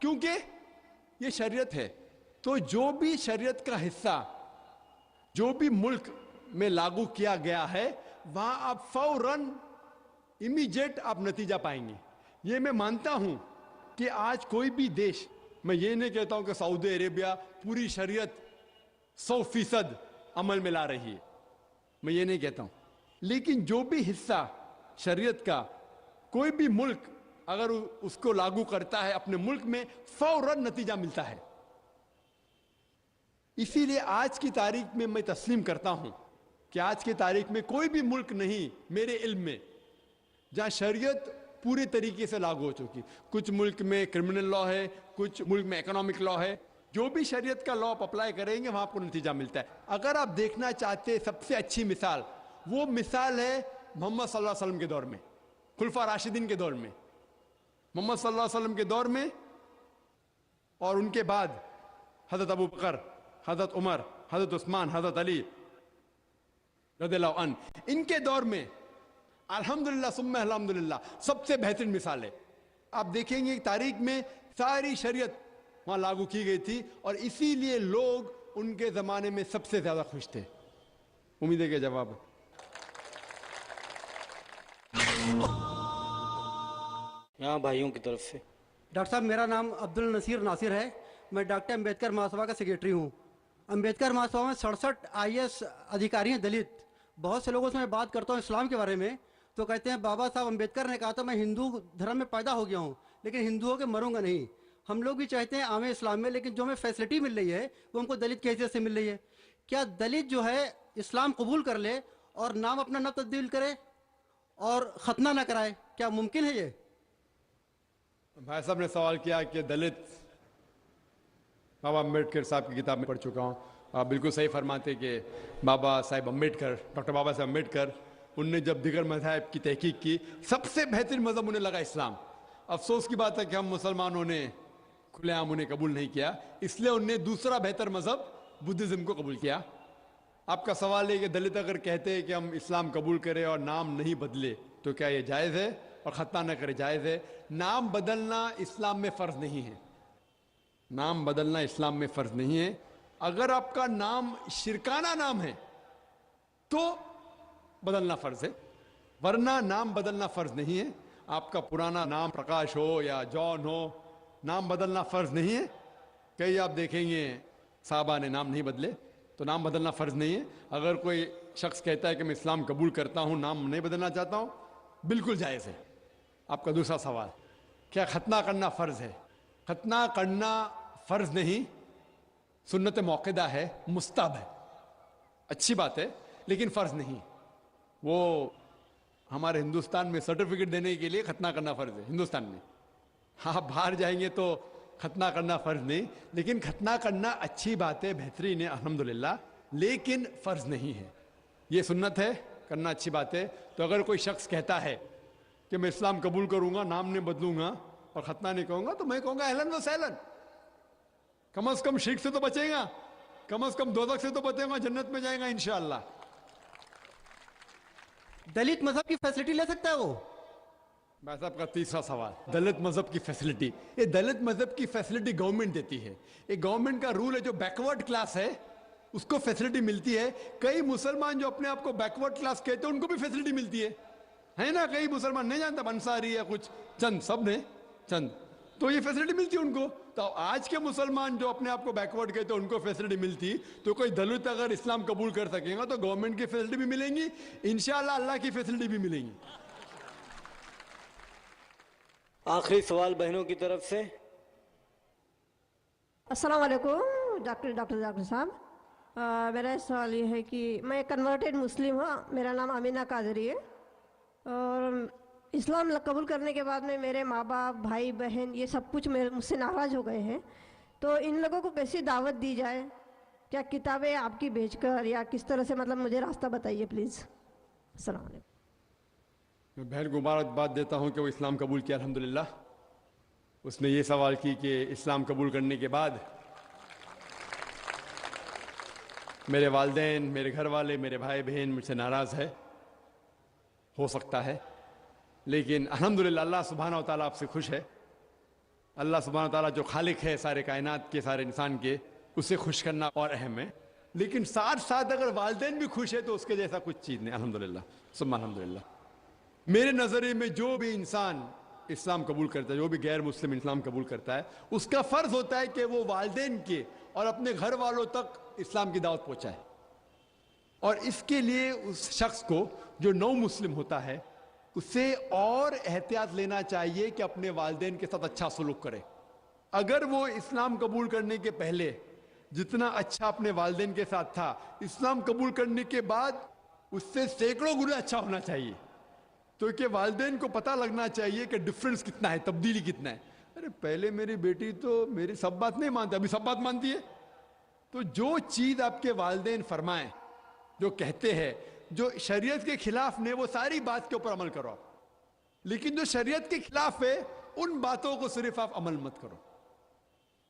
کیونکہ یہ شریعت ہے. تو جو بھی شریعت کا حصہ جو بھی ملک میں لاگو کیا گیا ہے وہاں آپ فوراً امیجیٹ آپ نتیجہ پائیں گے. یہ میں مانتا ہوں کہ آج کوئی بھی دیش, میں یہ نہیں کہتا ہوں کہ سعودی عربیہ پوری شریعت 100% عمل میں لا رہی ہے, میں یہ نہیں کہتا ہوں, لیکن جو بھی حصہ شریعت کا کوئی بھی ملک اگر اس کو لاگو کرتا ہے اپنے ملک میں فوراً نتیجہ ملتا ہے. اسی لیے آج کی تاریخ میں میں تسلیم کرتا ہوں کہ آج کی تاریخ میں کوئی بھی ملک نہیں میرے علم میں جہاں شریعت پورے طریقے سے لاگو ہو چکی. کچھ ملک میں کرمنل لا ہے, کچھ ملک میں اکنامک لا ہے. جو بھی شریعت کا لا آپ اپلائی کریں گے وہاں آپ کو نتیجہ ملتا ہے. اگر آپ دیکھنا چاہتے سب سے اچھی مثال, وہ مثال ہے محمد صلی اللہ علیہ وسلم کے دور میں, خلفاء راشدین کے دور میں. محمد صلی اللہ علیہ وسلم کے دور میں اور ان کے بعد حضرت ابو بکر, حضرت عمر, حضرت عثمان, حضرت علی رضی اللہ عنہ, ان کے دور میں الحمدللہ ثم الحمدللہ سب سے بہترین مثال ہے. آپ دیکھیں گے تاریخ میں ساری شریعت وہاں لاگو کی گئی تھی اور اسی لیے لوگ ان کے زمانے میں سب سے زیادہ خوش تھے. امید ہے کہ جواب
یہاں بھائیوں کی طرف سے.
ڈاکٹر صاحب میرا نام عبد النصیر ناصر ہے, میں ڈاکٹر امبیڈکر مہاسبھا کا سیکریٹری ہوں. امبیڈکر مہاسبھا میں 67 IAS ادھیکاری ہیں دلت. بہت سے لوگوں سے میں بات کرتا ہوں اسلام کے بارے میں تو کہتے ہیں بابا صاحب امبیڈکر نے کہا تھا میں ہندو دھرم میں پیدا ہو گیا ہوں لیکن ہندوؤں کے مروں گا نہیں. ہم لوگ بھی چاہتے ہیں عام اسلام میں, لیکن جو ہمیں فیسلٹی مل رہی ہے وہ ہم کو دلت کی حیثیت سے مل رہی ہے. کیا دلت جو ہے اسلام قبول کر لے اور نام اپنا نہ تبدیل کرے اور ختنہ نہ کرائے, کیا ممکن ہے یہ؟
بھائی صاحب نے سوال کیا کہ دلت, بابا امبیڈکر صاحب کی کتاب میں پڑھ چکا ہوں. آپ بالکل صحیح فرماتے کہ بابا صاحب امبیڈکر, ڈاکٹر بابا صاحب امبیڈکر, ان نے جب دیگر مذاہب کی تحقیق کی سب سے بہترین مذہب انہیں لگا اسلام. افسوس کی بات ہے کہ ہم مسلمانوں نے کھلے عام انہیں قبول نہیں کیا, اس لیے انہوں نے دوسرا بہتر مذہب بدھزم کو قبول کیا. آپ کا سوال ہے کہ دلت اگر کہتے ہیں کہ ہم اسلام قبول کریں اور نام نہیں بدلے تو کیا یہ جائز ہے, اور ختنہ نہ کرے جائز ہے؟ نام بدلنا اسلام میں فرض نہیں ہے, نام بدلنا اسلام میں فرض نہیں ہے. اگر آپ کا نام شرکانہ نام ہے تو بدلنا فرض ہے, ورنہ نام بدلنا فرض نہیں ہے. آپ کا پرانا نام پرکاش ہو یا جان ہو, نام بدلنا فرض نہیں ہے. کئی آپ دیکھیں گے صحابہ نے نام نہیں بدلے, تو نام بدلنا فرض نہیں ہے. اگر کوئی شخص کہتا ہے کہ میں اسلام قبول کرتا ہوں, نام نہیں بدلنا چاہتا ہوں, بالکل جائز ہے. آپ کا دوسرا سوال, کیا ختنہ کرنا فرض ہے؟ ختنہ کرنا فرض نہیں, سنت موقدہ ہے, مستحب ہے, اچھی بات ہے, لیکن فرض نہیں. وہ ہمارے ہندوستان میں سرٹیفکیٹ دینے کے لیے ختنہ کرنا فرض ہے ہندوستان میں. آپ باہر جائیں گے تو ختنہ کرنا فرض نہیں, لیکن ختنہ کرنا اچھی بات ہے, بہترین ہے الحمدللہ, لیکن فرض نہیں ہے. یہ سنت ہے, کرنا اچھی بات ہے. تو اگر کوئی شخص کہتا ہے کہ میں اسلام قبول کروں گا, نام نہیں بدلوں گا اور ختنہ نہیں کہوں گا تو میں کہوں گا اہلن و سہلن. کم از کم شرک سے تو بچے گا, کم از کم دوزخ سے تو بچے گا, جنت میں جائے گا انشاءاللہ.
دلت مذہب کی فیسلٹی لے سکتا ہے وہ؟
بھائی صاحب کا تیسرا سوال, دلت مذہب کی فیسلٹی. یہ دلت مذہب کی فیسلٹی گورنمنٹ دیتی ہے. یہ گورنمنٹ کا رول ہے, جو بیکورڈ کلاس ہے اس کو فیسلٹی ملتی ہے. کئی مسلمان جو اپنے آپ کو بیکورڈ کلاس کہتے ہیں ان کو بھی فیسلٹی ملتی ہے نا. کئی مسلمان نہیں جانتا, انصاری ہے کچھ چند, سب نے چند, تو یہ فیسلٹی ملتی ہے ان کو. تو آج کے مسلمان جو اپنے آپ کو بیکورڈ کہتے ہیں ان کو فیسلٹی ملتی, تو کوئی دلت اگر اسلام قبول کر سکے گا تو گورنمنٹ کی فیسلٹی بھی ملیں گی انشاءاللہ, اللہ کی فیسلٹی بھی ملیں گی.
آخری سوال بہنوں کی طرف سے.
السلام علیکم ڈاکٹر صاحب. میرا سوال یہ ہے کہ میں کنورٹڈ مسلم ہوں. میرا نام امینہ قادری ہے, اور اسلام قبول کرنے کے بعد میں میرے ماں باپ, بھائی بہن, یہ سب کچھ مجھ سے ناراض ہو گئے ہیں. تو ان لوگوں کو کیسی دعوت دی جائے؟ کیا کتابیں آپ کی بھیج کر یا کس طرح سے, مطلب مجھے راستہ بتائیے پلیز. السلام علیکم.
میں بہن کو مبارکباد دیتا ہوں کہ وہ اسلام قبول کیا الحمدللہ. اس نے یہ سوال کی کہ اسلام قبول کرنے کے بعد میرے والدین, میرے گھر والے, میرے بھائی بہن مجھ سے ناراض ہے. ہو سکتا ہے, لیکن الحمدللہ اللہ سبحانہ و تعالیٰ آپ سے خوش ہے. اللہ سبحانہ و تعالیٰ جو خالق ہے سارے کائنات کے, سارے انسان کے, اسے خوش کرنا اور اہم ہے. لیکن ساتھ ساتھ اگر والدین بھی خوش ہے تو اس کے جیسا کچھ چیز نہیں الحمدللہ ثم الحمدللہ. میرے نظریے میں جو بھی انسان اسلام قبول کرتا ہے, جو بھی غیر مسلم اسلام قبول کرتا ہے, اس کا فرض ہوتا ہے کہ وہ والدین کے اور اپنے گھر والوں تک اسلام کی دعوت پہنچائے. اور اس کے لیے اس شخص کو جو نو مسلم ہوتا ہے اسے اور احتیاط لینا چاہیے کہ اپنے والدین کے ساتھ اچھا سلوک کرے. اگر وہ اسلام قبول کرنے کے پہلے جتنا اچھا اپنے والدین کے ساتھ تھا, اسلام قبول کرنے کے بعد اس سے سینکڑوں گنا اچھا ہونا چاہیے. تو کہ والدین کو پتہ لگنا چاہیے کہ ڈفرنس کتنا ہے, تبدیلی کتنا ہے. ارے پہلے میری بیٹی تو میری سب بات نہیں مانتی, ابھی سب بات مانتی ہے. تو جو چیز آپ کے والدین فرمائیں, جو کہتے ہیں, جو شریعت کے خلاف نے, وہ ساری بات کے اوپر عمل کرو. لیکن جو شریعت کے خلاف ہے ان باتوں کو صرف آپ عمل مت کرو.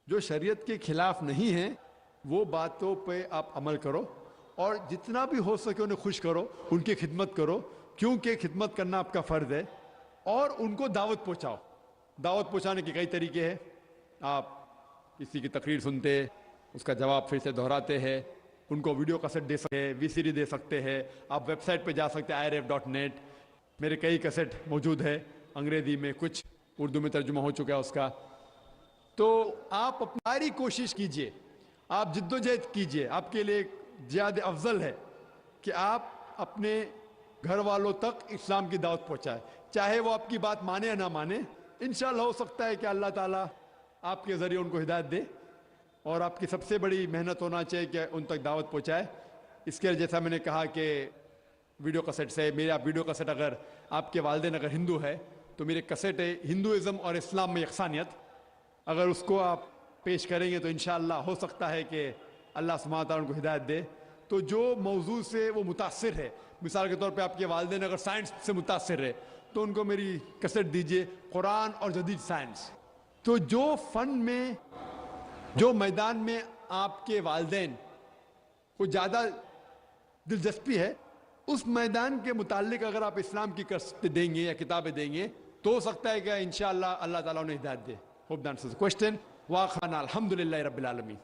جو شریعت کے خلاف نہیں ہیں وہ باتوں پہ آپ عمل کرو, اور جتنا بھی ہو سکے انہیں خوش کرو, ان کی خدمت کرو, کیونکہ خدمت کرنا آپ کا فرض ہے. اور ان کو دعوت پہنچاؤ. دعوت پہنچانے کے کئی طریقے ہیں. آپ کسی کی تقریر سنتے, اس کا جواب پھر سے دہراتے ہیں, ان کو ویڈیو کیسٹ دے سکتے ہیں, وی سی ڈی دے سکتے ہیں. آپ ویب سائٹ پہ جا سکتے ہیں irf.net, میرے کئی کیسٹ موجود ہے, انگریزی میں, کچھ اردو میں ترجمہ ہو چکا ہے اس کا. تو آپ اپنی کوشش کیجئے, آپ جد و جہد کیجئے. آپ کے لیے زیادہ افضل ہے کہ آپ اپنے گھر والوں تک اسلام کی دعوت پہنچائے, چاہے وہ آپ کی بات مانے یا نہ مانے. انشاءاللہ ہو سکتا ہے کہ اللہ تعالیٰ آپ کے ذریعے ان کو ہدایت دے, اور آپ کی سب سے بڑی محنت ہونا چاہیے کہ ان تک دعوت پہنچائے. اس کے جیسا میں نے کہا کہ ویڈیو کیسٹ سے, میرے آپ ویڈیو کیسٹ, اگر آپ کے والدین اگر ہندو ہے تو میرے کیسٹ ہے ہندوازم اور اسلام میں یکسانیت, اگر اس کو آپ پیش کریں گے تو انشاءاللہ ہو سکتا ہے کہ اللہ سبحانہ تعالیٰ ان کو ہدایت دے. تو جو موضوع سے وہ متاثر ہے, مثال کے طور پہ آپ کے والدین اگر سائنس سے متاثر ہے تو ان کو میری کیسٹ دیجئے, قرآن اور جدید سائنس. تو جو فن میں, جو میدان میں آپ کے والدین کو زیادہ دلچسپی ہے, اس میدان کے متعلق اگر آپ اسلام کی کیسٹ دیں گے یا کتابیں دیں گے تو ہو سکتا ہے کہ انشاءاللہ اللہ تعالیٰ انہیں ہدایت دے. Hope that answers the question. واخانا الحمدللہ رب العالمین.